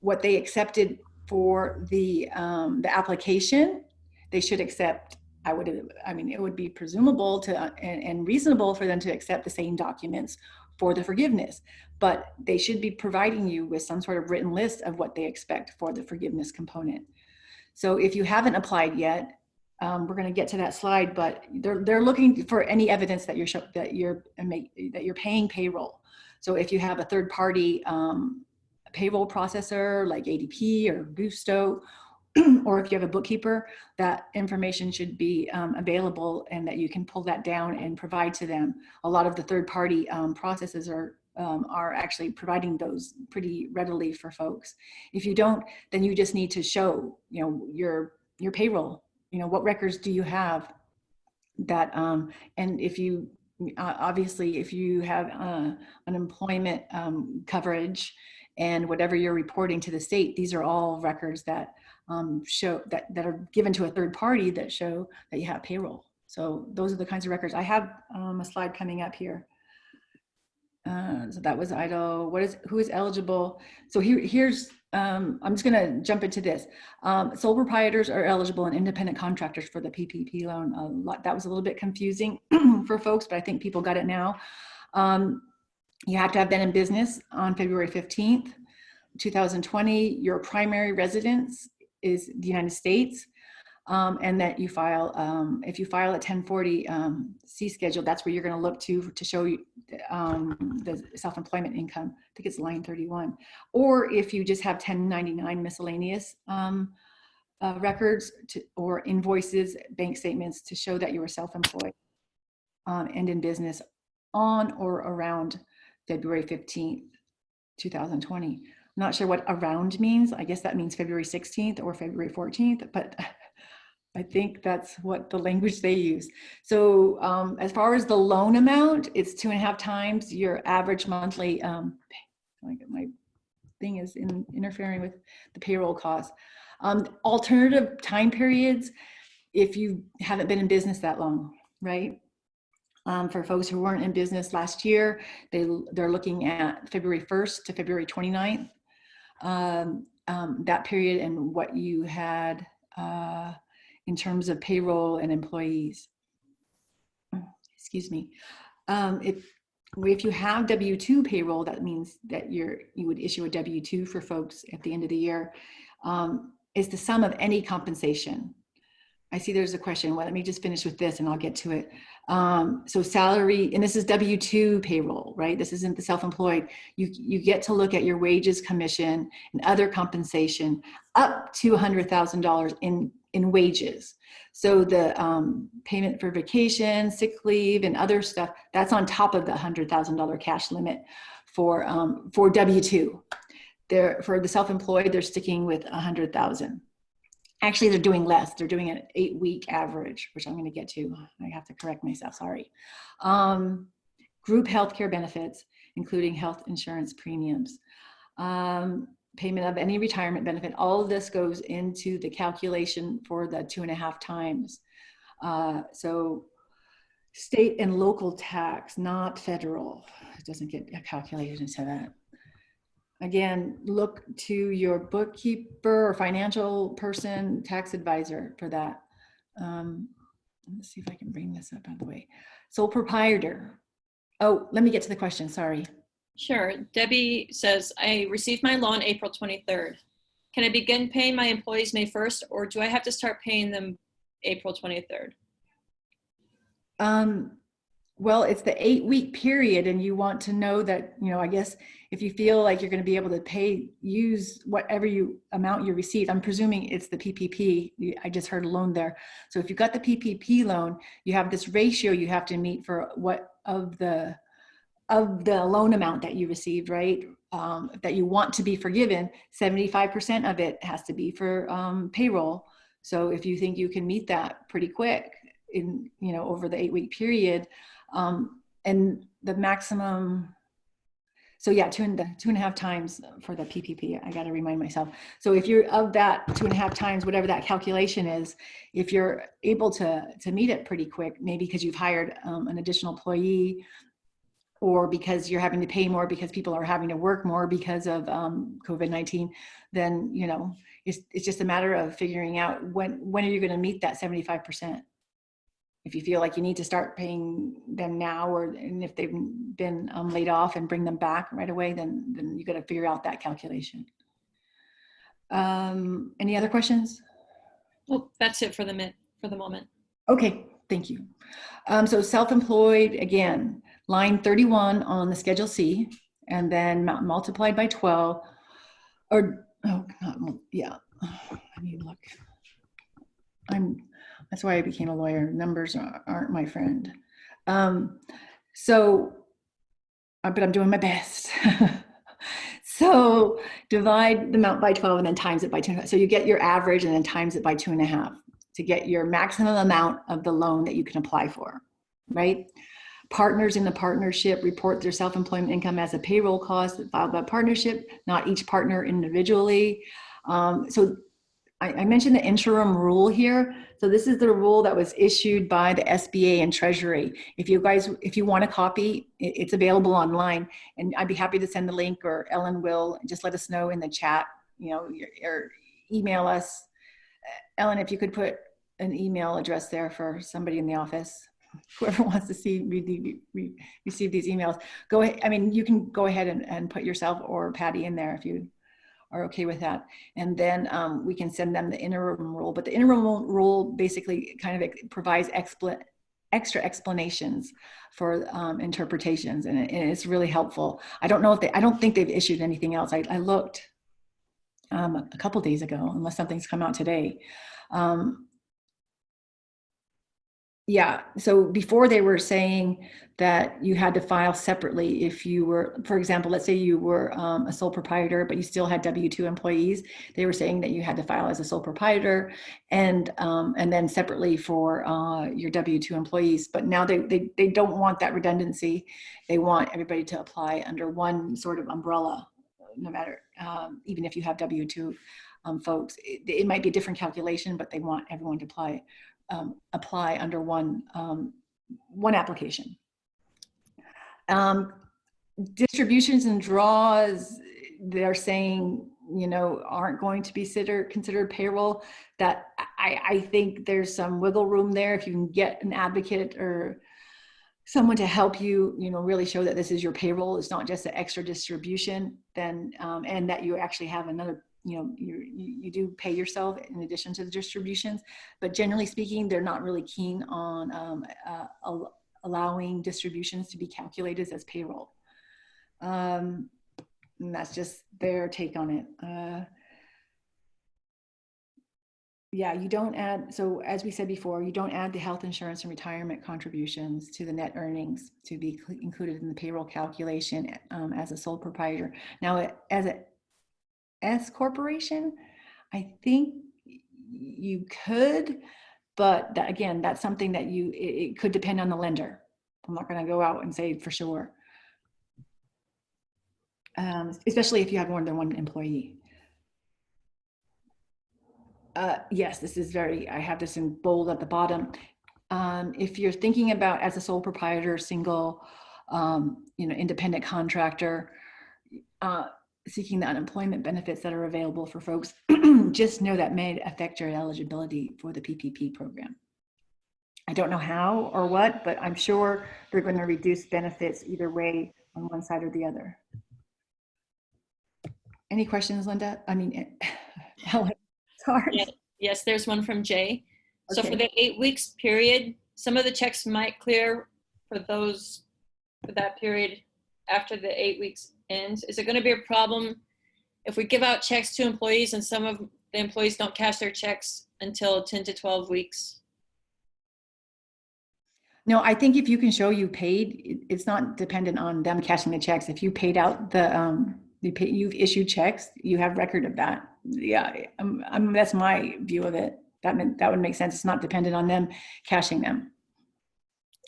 What they accepted for the application, they should accept. It would be presumable and reasonable for them to accept the same documents for the forgiveness, but they should be providing you with some sort of written list of what they expect for the forgiveness component. So if you haven't applied yet, we're going to get to that slide, but they're looking for any evidence that you're paying payroll. So if you have a third-party payroll processor like ADP or Gusto, or if you have a bookkeeper, that information should be available and that you can pull that down and provide to them. A lot of the third-party processes are actually providing those pretty readily for folks. If you don't, then you just need to show, your payroll. What records do you have that, and if you, obviously, if you have unemployment coverage and whatever you're reporting to the state, these are all records that show that are given to a third party that show that you have payroll. So those are the kinds of records. I have a slide coming up here. So that was idle. Who is eligible? So here's, I'm just gonna jump into this. Sole proprietors are eligible and independent contractors for the PPP loan. That was a little bit confusing for folks, but I think people got it now. You have to have been in business on February 15th, 2020. Your primary residence is the United States, and that you file, if you file a 1040 C schedule, that's where you're going to look to show you the self-employment income. I think it's line 31. Or if you just have 1099 miscellaneous records or invoices, bank statements to show that you were self-employed and in business on or around February 15th, 2020. I'm not sure what around means. I guess that means February 16th or February 14th, but I think that's what the language they use. So as far as the loan amount, it's 2.5 times your average monthly, my thing is interfering with the payroll cost. Alternative time periods, if you haven't been in business that long, right? For folks who weren't in business last year, they're looking at February 1st to February 29th, that period and what you had in terms of payroll and employees. Excuse me. If you have W-2 payroll, that means that you would issue a W-2 for folks at the end of the year. Is the sum of any compensation. I see there's a question. Well, let me just finish with this and I'll get to it. So salary, and this is W-2 payroll, right? This isn't the self-employed. You get to look at your wages, commission, and other compensation up to $100,000 in in wages. So the payment for vacation, sick leave, and other stuff, that's on top of the $100,000 cash limit for W-2. For the self-employed, they're sticking with 100,000. Actually, they're doing less. They're doing an 8-week average, which I'm going to get to. I have to correct myself, sorry. Group healthcare benefits, including health insurance premiums. Payment of any retirement benefit. All of this goes into the calculation for the 2.5 times. So state and local tax, not federal. It doesn't get calculated into that. Again, look to your bookkeeper or financial person, tax advisor for that. Let's see if I can bring this up, by the way. Sole proprietor. Oh, let me get to the question, sorry. Sure. Debbie says, I received my loan April 23rd. Can I begin paying my employees May 1st, or do I have to start paying them April 23rd? Well, it's the 8-week period, and you want to know that, I guess if you feel like you're going to be able to use whatever amount you received. I'm presuming it's the PPP. I just heard loan there. So if you got the PPP loan, you have this ratio you have to meet for what of the loan amount that you received, right? That you want to be forgiven. 75% of it has to be for payroll. So if you think you can meet that pretty quick in over the 8-week period, and the maximum, so yeah, 2.5 times for the PPP. I got to remind myself. So if you're of that 2.5 times, whatever that calculation is, if you're able to meet it pretty quick, maybe because you've hired an additional employee, or because you're having to pay more because people are having to work more because of COVID-19, then it's just a matter of figuring out when are you going to meet that 75%. If you feel like you need to start paying them now, and if they've been laid off and bring them back right away, then you got to figure out that calculation. Any other questions? Oh, that's it for the moment. Okay, thank you. So self-employed, again, line 31 on the Schedule C, and then multiplied by 12, or, oh, not, yeah, I need to look. That's why I became a lawyer. Numbers aren't my friend. But I'm doing my best. So divide the amount by 12 and then times it by 2.5. So you get your average and then times it by 2.5 to get your maximum amount of the loan that you can apply for, right? Partners in the partnership report their self-employment income as a payroll cost filed by partnership, not each partner individually. So I mentioned the interim rule here. So this is the rule that was issued by the SBA and Treasury. If you want a copy, it's available online, and I'd be happy to send the link, or Ellen will. Just let us know in the chat, or email us. Ellen, if you could put an email address there for somebody in the office, whoever wants to receive these emails, go ahead. I mean, you can go ahead and put yourself or Patty in there if you are okay with that. And then we can send them the interim rule. But the interim rule basically kind of provides extra explanations for interpretations, and it's really helpful. I don't think they've issued anything else. I looked a couple days ago, unless something's come out today. Yeah, so before they were saying that you had to file separately if you were, for example, let's say you were a sole proprietor, but you still had W-2 employees. They were saying that you had to file as a sole proprietor and then separately for your W-2 employees. But now they don't want that redundancy. They want everybody to apply under one sort of umbrella, no matter, even if you have W-2 folks. It might be a different calculation, but they want everyone to apply under one application. Distributions and draws, they're saying, aren't going to be considered payroll. That I think there's some wiggle room there. If you can get an advocate or someone to help you, really show that this is your payroll, it's not just an extra distribution, then and that you actually have another, you do pay yourself in addition to the distributions. But generally speaking, they're not really keen on allowing distributions to be calculated as payroll. And that's just their take on it. Yeah, you don't add, so as we said before, you don't add the health insurance and retirement contributions to the net earnings to be included in the payroll calculation as a sole proprietor. Now, as a S corporation, I think you could, but that, again, that's something that it could depend on the lender. I'm not going to go out and say for sure, especially if you have more than one employee. Yes, this is I have this in bold at the bottom. If you're thinking about as a sole proprietor, single, independent contractor, seeking the unemployment benefits that are available for folks, just know that may affect your eligibility for the PPP program. I don't know how or what, but I'm sure they're going to reduce benefits either way on one side or the other. Any questions, Linda? I mean, Helen, sorry. Yes, there's one from Jay. So Okay. for the 8 weeks period, some of the checks might clear for that period after the 8 weeks ends. Is it going to be a problem if we give out checks to employees and some of the employees don't cash their checks until 10 to 12 weeks? No, I think if you can show you paid, it's not dependent on them cashing the checks. If you paid out you've issued checks, you have record of that. Yeah, that's my view of it. That would make sense. It's not dependent on them cashing them.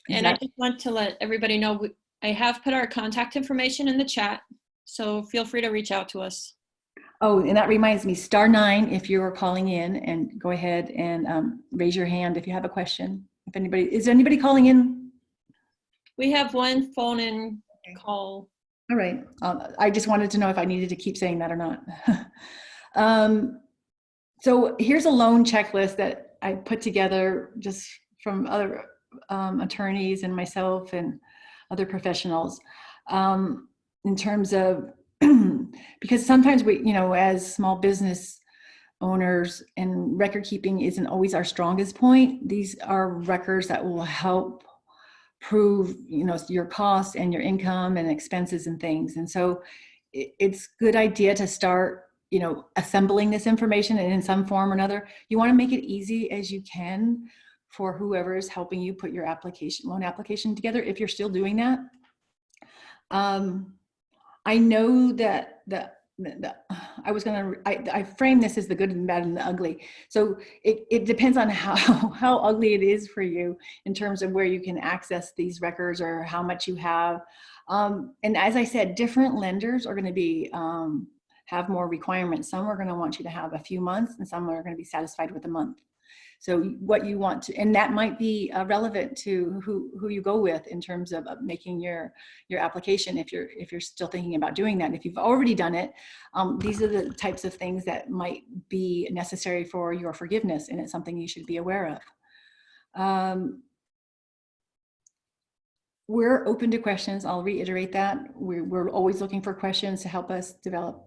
And I just want to let everybody know, I have put our contact information in the chat, so feel free to reach out to us. Oh, and that reminds me, *9 if you're calling in, and go ahead and raise your hand if you have a question. Is there anybody calling in? We have one phone in call. All right. I just wanted to know if I needed to keep saying that or not. So here's a loan checklist that I put together just from other attorneys and myself and other professionals in terms of, because sometimes we, as small business owners, and record keeping isn't always our strongest point. These are records that will help prove, your costs and your income and expenses and things. And so it's a good idea to start, assembling this information, and in some form or another, you want to make it easy as you can for whoever is helping you put your loan application together, if you're still doing that. I know that I frame this as the good and bad and the ugly. So it depends on how ugly it is for you in terms of where you can access these records or how much you have. And as I said, different lenders are going to be have more requirements. Some are going to want you to have a few months, and some are going to be satisfied with a month. So what you want to, and that might be relevant to who you go with in terms of making your application, if you're still thinking about doing that. If you've already done it, these are the types of things that might be necessary for your forgiveness, and it's something you should be aware of. We're open to questions. I'll reiterate that. We're always looking for questions to help us develop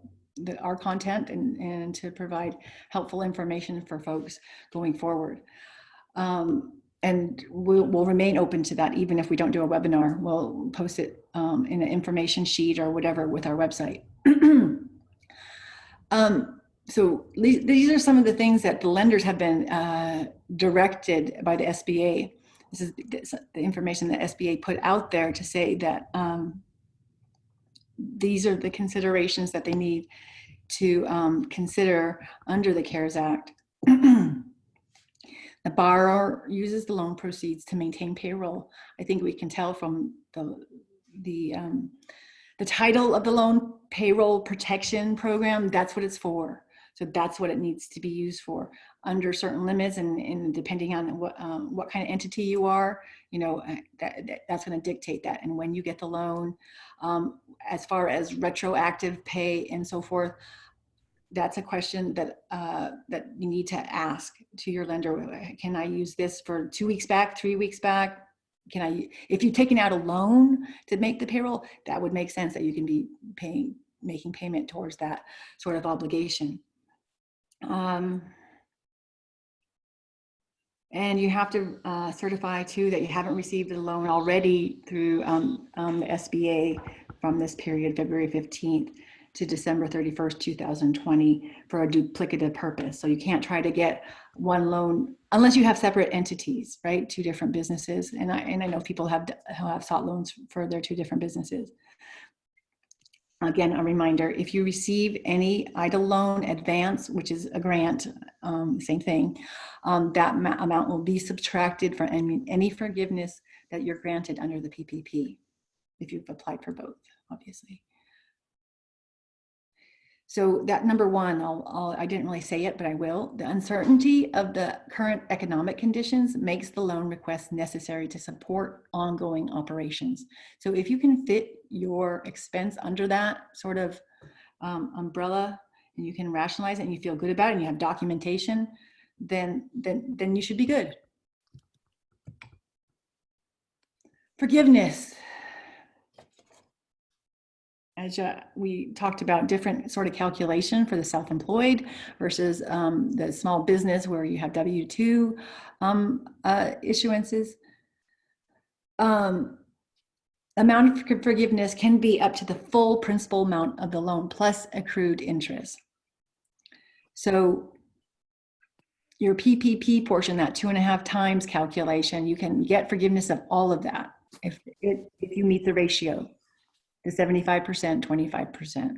our content and to provide helpful information for folks going forward. And we'll remain open to that. Even if we don't do a webinar, we'll post it in an information sheet or whatever with our website. So these are some of the things that the lenders have been directed by the SBA. This is the information that SBA put out there to say that these are the considerations that they need to consider under the CARES Act. The borrower uses the loan proceeds to maintain payroll. I think we can tell from the title of the loan, Payroll Protection Program. That's what it's for. So that's what it needs to be used for, under certain limits, and depending on what kind of entity you are, that's going to dictate that. And when you get the loan, as far as retroactive pay and so forth, that's a question that you need to ask to your lender. Can I use this for 2 weeks back, 3 weeks back? If you've taken out a loan to make the payroll, that would make sense that you can be making payment towards that sort of obligation. And you have to certify too that you haven't received a loan already through the SBA from this period, February 15th. to December 31st, 2020 for a duplicative purpose. So you can't try to get one loan unless you have separate entities, right? Two different businesses. And I know people have sought loans for their two different businesses. Again, a reminder, if you receive any EIDL loan advance, which is a grant, same thing, that amount will be subtracted from any forgiveness that you're granted under the PPP, if you've applied for both, obviously. So that number one, I didn't really say it, but I will. The uncertainty of the current economic conditions makes the loan request necessary to support ongoing operations. So if you can fit your expense under that sort of umbrella, and you can rationalize it and you feel good about it and you have documentation, then you should be good. Forgiveness. As we talked about different sort of calculation for the self-employed versus the small business where you have W-2 issuances. Amount of forgiveness can be up to the full principal amount of the loan plus accrued interest. So your PPP portion, that 2.5 times calculation, you can get forgiveness of all of that if you meet the ratio. The 75%, 25%.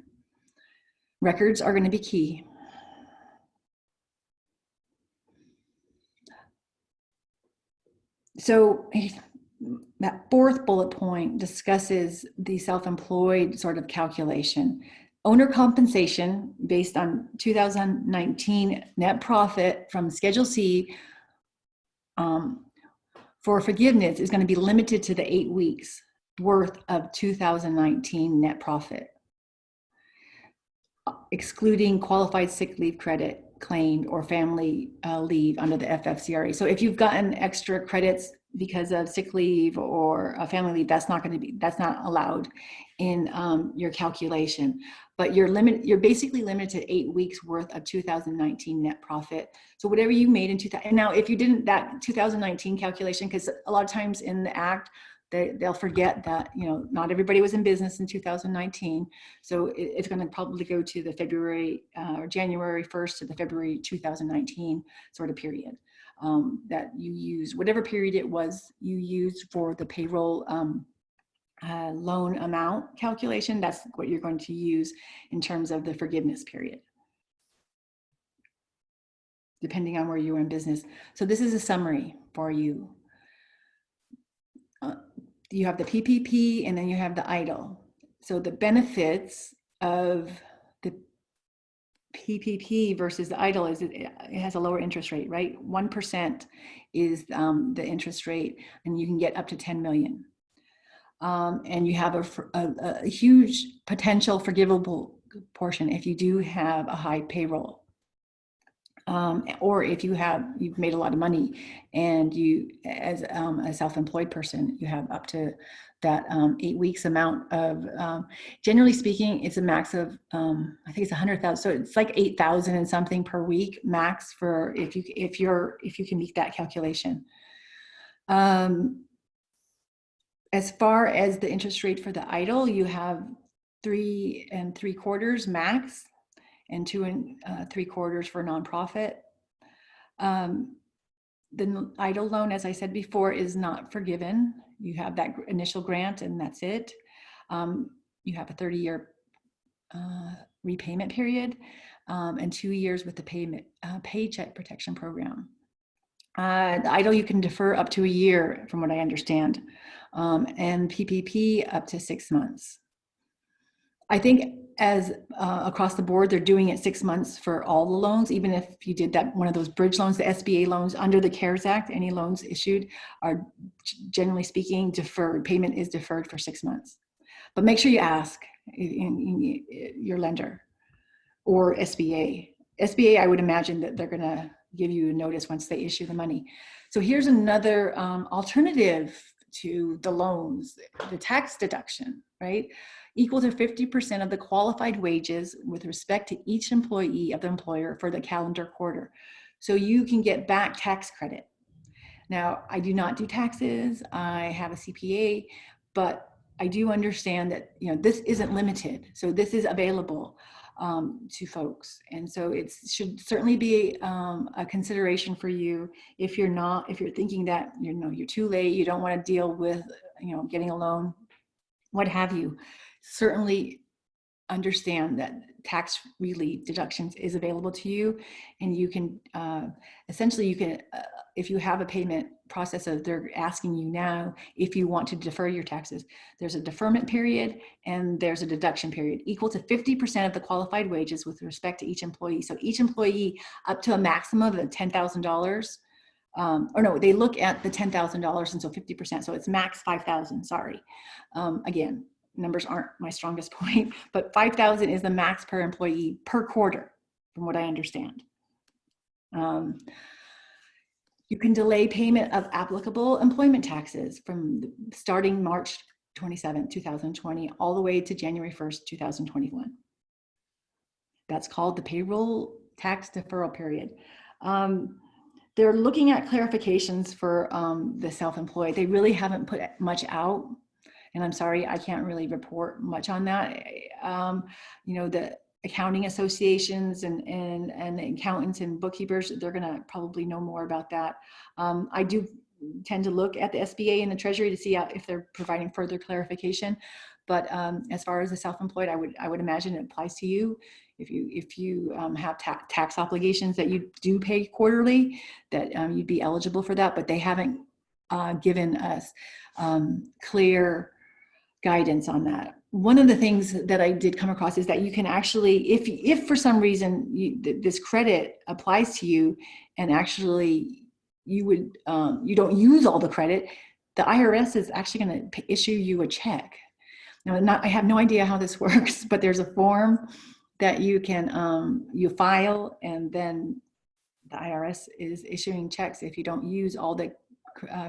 Records are going to be key. So that fourth bullet point discusses the self-employed sort of calculation. Owner compensation based on 2019 net profit from Schedule C for forgiveness is going to be limited to the 8 weeks worth of 2019 net profit, excluding qualified sick leave credit claimed or family leave under the FFCRA. So if you've gotten extra credits because of sick leave or a family leave, that's not allowed in your calculation. But you're basically limited to 8 weeks worth of 2019 net profit. So whatever you made in 2000, and now if you didn't, that 2019 calculation, because a lot of times in the act, they'll forget that, you know, not everybody was in business in 2019. So it's going to probably go to the February or January 1st to the February 2019 sort of period that you use, whatever period it was you used for the payroll loan amount calculation. That's what you're going to use in terms of the forgiveness period, depending on where you were in business. So this is a summary for you. You have the PPP and then you have the EIDL. So the benefits of the PPP versus the EIDL is it has a lower interest rate, right? 1% is the interest rate, and you can get up to 10 million. And you have a huge potential forgivable portion if you do have a high payroll. Or if you've made a lot of money and you, as a self-employed person, you have up to that 8 weeks amount of, generally speaking, it's a max of, I think it's 100,000. So it's like 8,000 and something per week max for if you can meet that calculation. As far as the interest rate for the EIDL, you have 3 3/4 max, and 2 3/4 for nonprofit. The EIDL loan, as I said before, is not forgiven. You have that initial grant and that's it. You have a 30-year repayment period and 2 years with the paycheck protection program. The EIDL you can defer up to a year from what I understand, and PPP up to 6 months. I think as across the board, they're doing it 6 months for all the loans, even if you did that one of those bridge loans, the SBA loans under the CARES Act, any loans issued are generally speaking deferred. Payment is deferred for 6 months. But make sure you ask your lender or SBA. SBA, I would imagine that they're gonna give you a notice once they issue the money. So here's another alternative to the loans, the tax deduction, right? Equal to 50% of the qualified wages with respect to each employee of the employer for the calendar quarter. So you can get back tax credit. Now, I do not do taxes. I have a CPA, but I do understand that, this isn't limited. So this is available to folks. And so it should certainly be a consideration for you if you're thinking that, you're too late, you don't want to deal with, getting a loan, what have you. Certainly understand that tax relief deductions is available to you, and you can essentially if you have a payment processor, they're asking you now if you want to defer your taxes. There's a deferment period and there's a deduction period equal to 50% of the qualified wages with respect to each employee. So each employee up to a maximum of $10,000. Or no, they look at the $10,000 and so 50%. So it's max 5,000. Sorry. Again, numbers aren't my strongest point, but 5,000 is the max per employee per quarter, from what I understand. You can delay payment of applicable employment taxes from starting March 27, 2020, all the way to January 1st, 2021. That's called the payroll tax deferral period. They're looking at clarifications for the self-employed. They really haven't put much out. And I'm sorry, I can't really report much on that. The accounting associations and accountants and bookkeepers, they're gonna probably know more about that. I do tend to look at the SBA and the Treasury to see if they're providing further clarification. But as far as the self-employed, I would imagine it applies to you. If you have tax obligations that you do pay quarterly, that you'd be eligible for that, but they haven't given us clear guidance on that. One of the things that I did come across is that you can actually, if for some reason this credit applies to you, and actually you don't use all the credit, the IRS is actually going to issue you a check. Now, I have no idea how this works, but there's a form that you can you file, and then the IRS is issuing checks if you don't use all the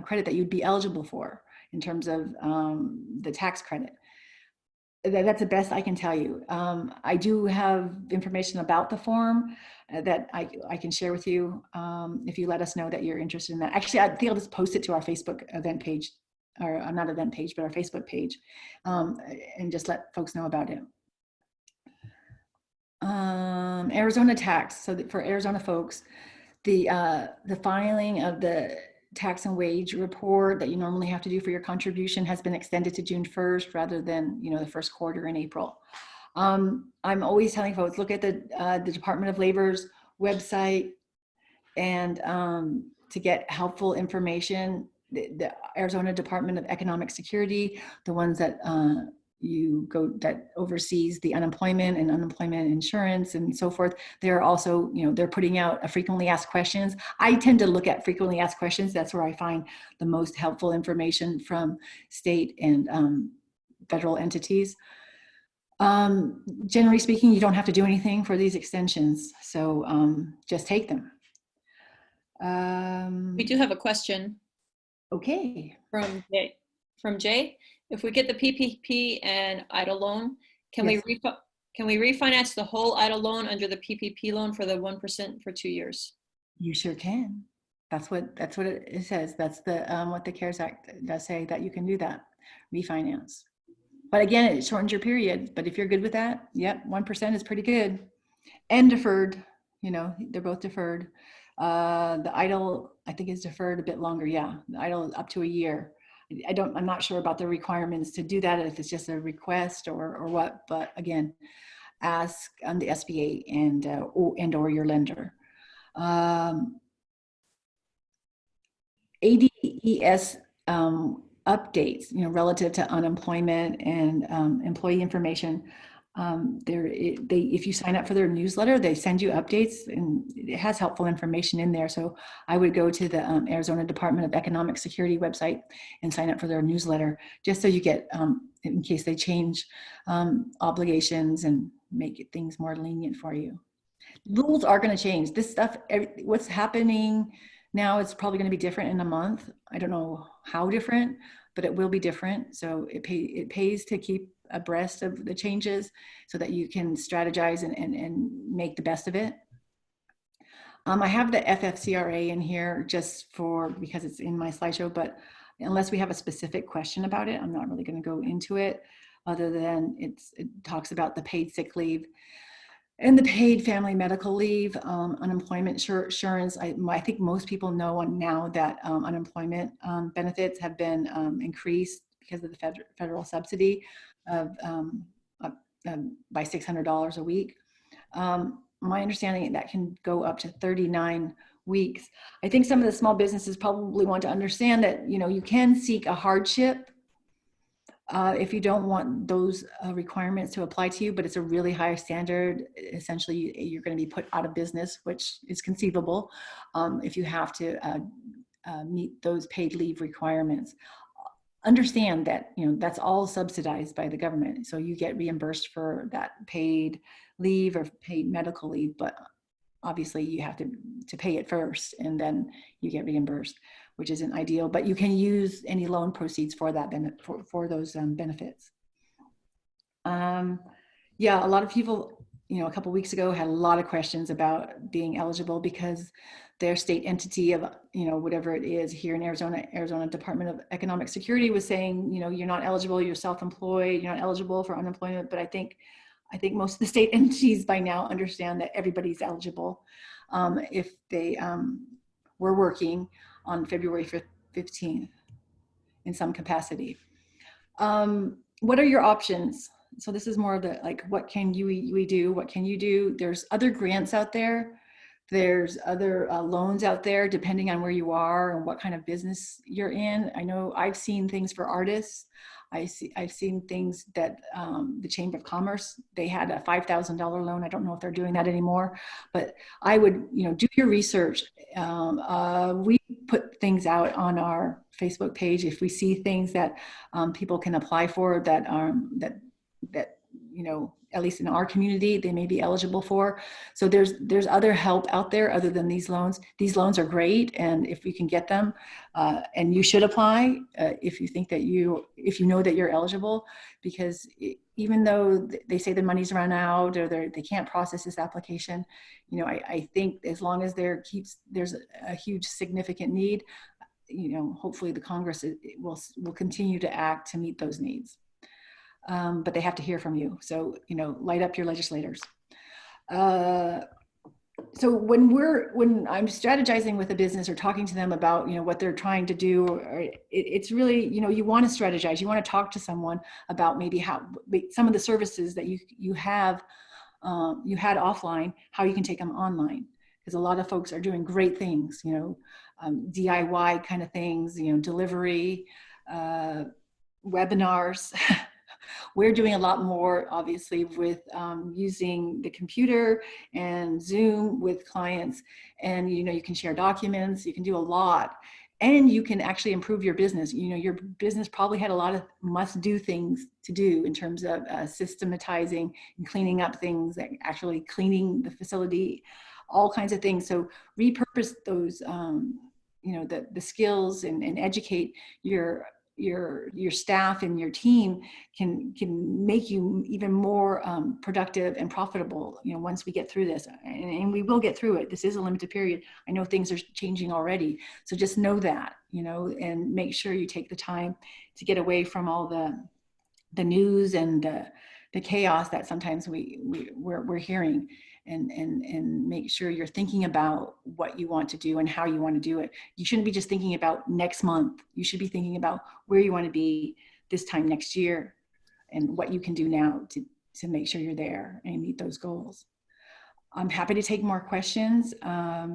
credit that you'd be eligible for in terms of the tax credit. That's the best I can tell you. I do have information about the form that I can share with you if you let us know that you're interested in that. Actually, I think I'll just post it to our Facebook event page, or not event page, but our Facebook page, and just let folks know about it. Arizona tax. So for Arizona folks, the filing of the tax and wage report that you normally have to do for your contribution has been extended to June 1st rather than the first quarter in April. I'm always telling folks, look at the Department of Labor's website, and to get helpful information. The Arizona Department of Economic Security, the ones that that oversees the unemployment and unemployment insurance and so forth. They're also, they're putting out a frequently asked questions. I tend to look at frequently asked questions. That's where I find the most helpful information from state and federal entities. Generally speaking, you don't have to do anything for these extensions. So just take them. We do have a question. Okay. From Jay. If we get the PPP and EIDL loan, can we refinance the whole EIDL loan under the PPP loan for the 1% for 2 years? You sure can. That's what it says. That's the what the CARES Act does say, that you can do that, refinance. But again, it shortens your period. But if you're good with that, yep, 1% is pretty good. And deferred, they're both deferred. The EIDL, I think, is deferred a bit longer. Yeah, the EIDL is up to a year. I'm not sure about the requirements to do that, if it's just a request or what, but again, ask on the SBA and or your lender. ADES updates, relative to unemployment and employee information. If you sign up for their newsletter, they send you updates, and it has helpful information in there. So I would go to the Arizona Department of Economic Security website and sign up for their newsletter, just so you get, in case they change obligations and make things more lenient for you. Rules are going to change. This stuff, what's happening now, is probably going to be different in a month. I don't know how different, but it will be different. So it pays to keep abreast of the changes so that you can strategize and make the best of it. I have the FFCRA in here just because it's in my slideshow, but unless we have a specific question about it, I'm not really going to go into it, other than it talks about the paid sick leave and the paid family medical leave, unemployment insurance. I think most people know now that unemployment benefits have been increased because of the federal subsidy of by $600 a week. My understanding that can go up to 39 weeks. I think some of the small businesses probably want to understand that, you know, you can seek a hardship if you don't want those requirements to apply to you, but it's a really high standard. Essentially, you're going to be put out of business, which is conceivable if you have to meet those paid leave requirements. Understand that, you know, that's all subsidized by the government. So you get reimbursed for that paid leave or paid medical leave, but obviously you have to pay it first and then you get reimbursed, which isn't ideal, but you can use any loan proceeds for that for those benefits. Yeah, a lot of people, you know, a couple of weeks ago had a lot of questions about being eligible because their state entity of, you know, whatever it is here in Arizona Department of Economic Security was saying, you know, you're not eligible, you're self-employed, you're not eligible for unemployment. But I think most of the state entities by now understand that everybody's eligible if they were working on February 15th in some capacity. What are your options? So this is more of the, like, what can we do? What can you do? There's other grants out there. There's other loans out there, depending on where you are and what kind of business you're in. I know I've seen things for artists. I've seen things that the Chamber of Commerce, they had a $5,000 loan. I don't know if they're doing that anymore, but I would, you know, do your research. We put things out on our Facebook page if we see things that people can apply for that you know, at least in our community, they may be eligible for. So there's other help out there other than these loans. These loans are great, and if you can get them, and you should apply if you think that if you know that you're eligible, because even though they say the money's run out or they can't process this application, you know, I think as long as there's a huge significant need, you know, hopefully the Congress will continue to act to meet those needs. But they have to hear from you. So, you know, light up your legislators. So when I'm strategizing with a business or talking to them about, you know, what they're trying to do, it's really, you know, you want to strategize. You want to talk to someone about maybe how some of the services that you had offline, how you can take them online. Because a lot of folks are doing great things, you know, DIY kind of things, you know, delivery, webinars. We're doing a lot more, obviously, with using the computer and Zoom with clients. And, you know, you can share documents, you can do a lot. And you can actually improve your business. You know, your business probably had a lot of must-do things to do in terms of systematizing and cleaning up things, like actually cleaning the facility, all kinds of things. So repurpose those, you know, the skills and educate your staff and your team can make you even more productive and profitable, you know, once we get through this, and we will get through it. This is a limited period. I know things are changing already. So just know that, you know, and make sure you take the time to get away from all the news and the chaos that sometimes we're hearing, and make sure you're thinking about what you want to do and how you want to do it. You shouldn't be just thinking about next month. You should be thinking about where you want to be this time next year and what you can do now to make sure you're there and meet those goals. I'm happy to take more questions. I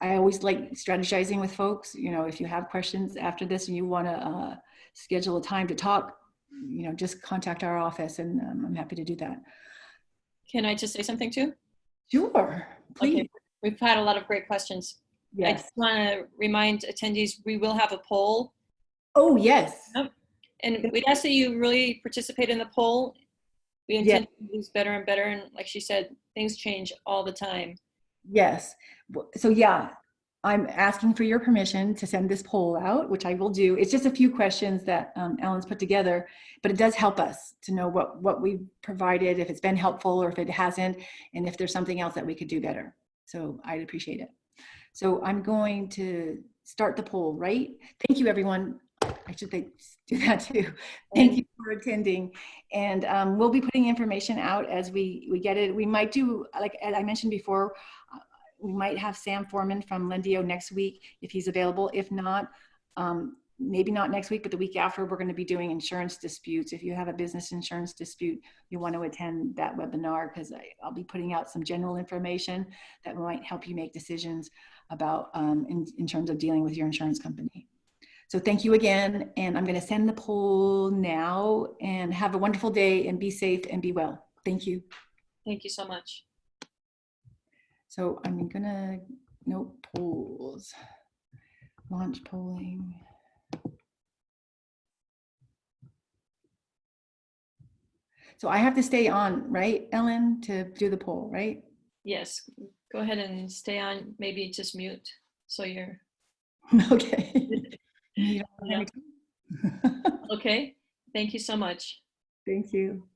always like strategizing with folks. You know, if you have questions after this and you want to schedule a time to talk, you know, just contact our office, and I'm happy to do that. Can I just say something too? Sure, please. Okay. We've had a lot of great questions. Yes. I just want to remind attendees, we will have a poll. Oh, yes. And we'd ask that you really participate in the poll. We intend to do better and better. And like she said, things change all the time. Yes. So yeah, I'm asking for your permission to send this poll out, which I will do. It's just a few questions that Ellen's put together, but it does help us to know what we've provided, if it's been helpful or if it hasn't, and if there's something else that we could do better. So I'd appreciate it. So I'm going to start the poll, right? Thank you, everyone. I should do that too. Thank you for attending. And we'll be putting information out as we get it. We might do, like I mentioned before, we might have Sam Foreman from Lendio next week if he's available. If not, maybe not next week, but the week after, we're going to be doing insurance disputes. If you have a business insurance dispute, you want to attend that webinar, because I'll be putting out some general information that might help you make decisions about in terms of dealing with your insurance company. So thank you again, and I'm going to send the poll now, and have a wonderful day, and be safe and be well. Thank you. Thank you so much. So I'm going to note polls, launch polling. So I have to stay on, right, Ellen, to do the poll, right? Yes, go ahead and stay on, maybe just mute, so you're. Okay. Yeah. Okay, thank you so much. Thank you.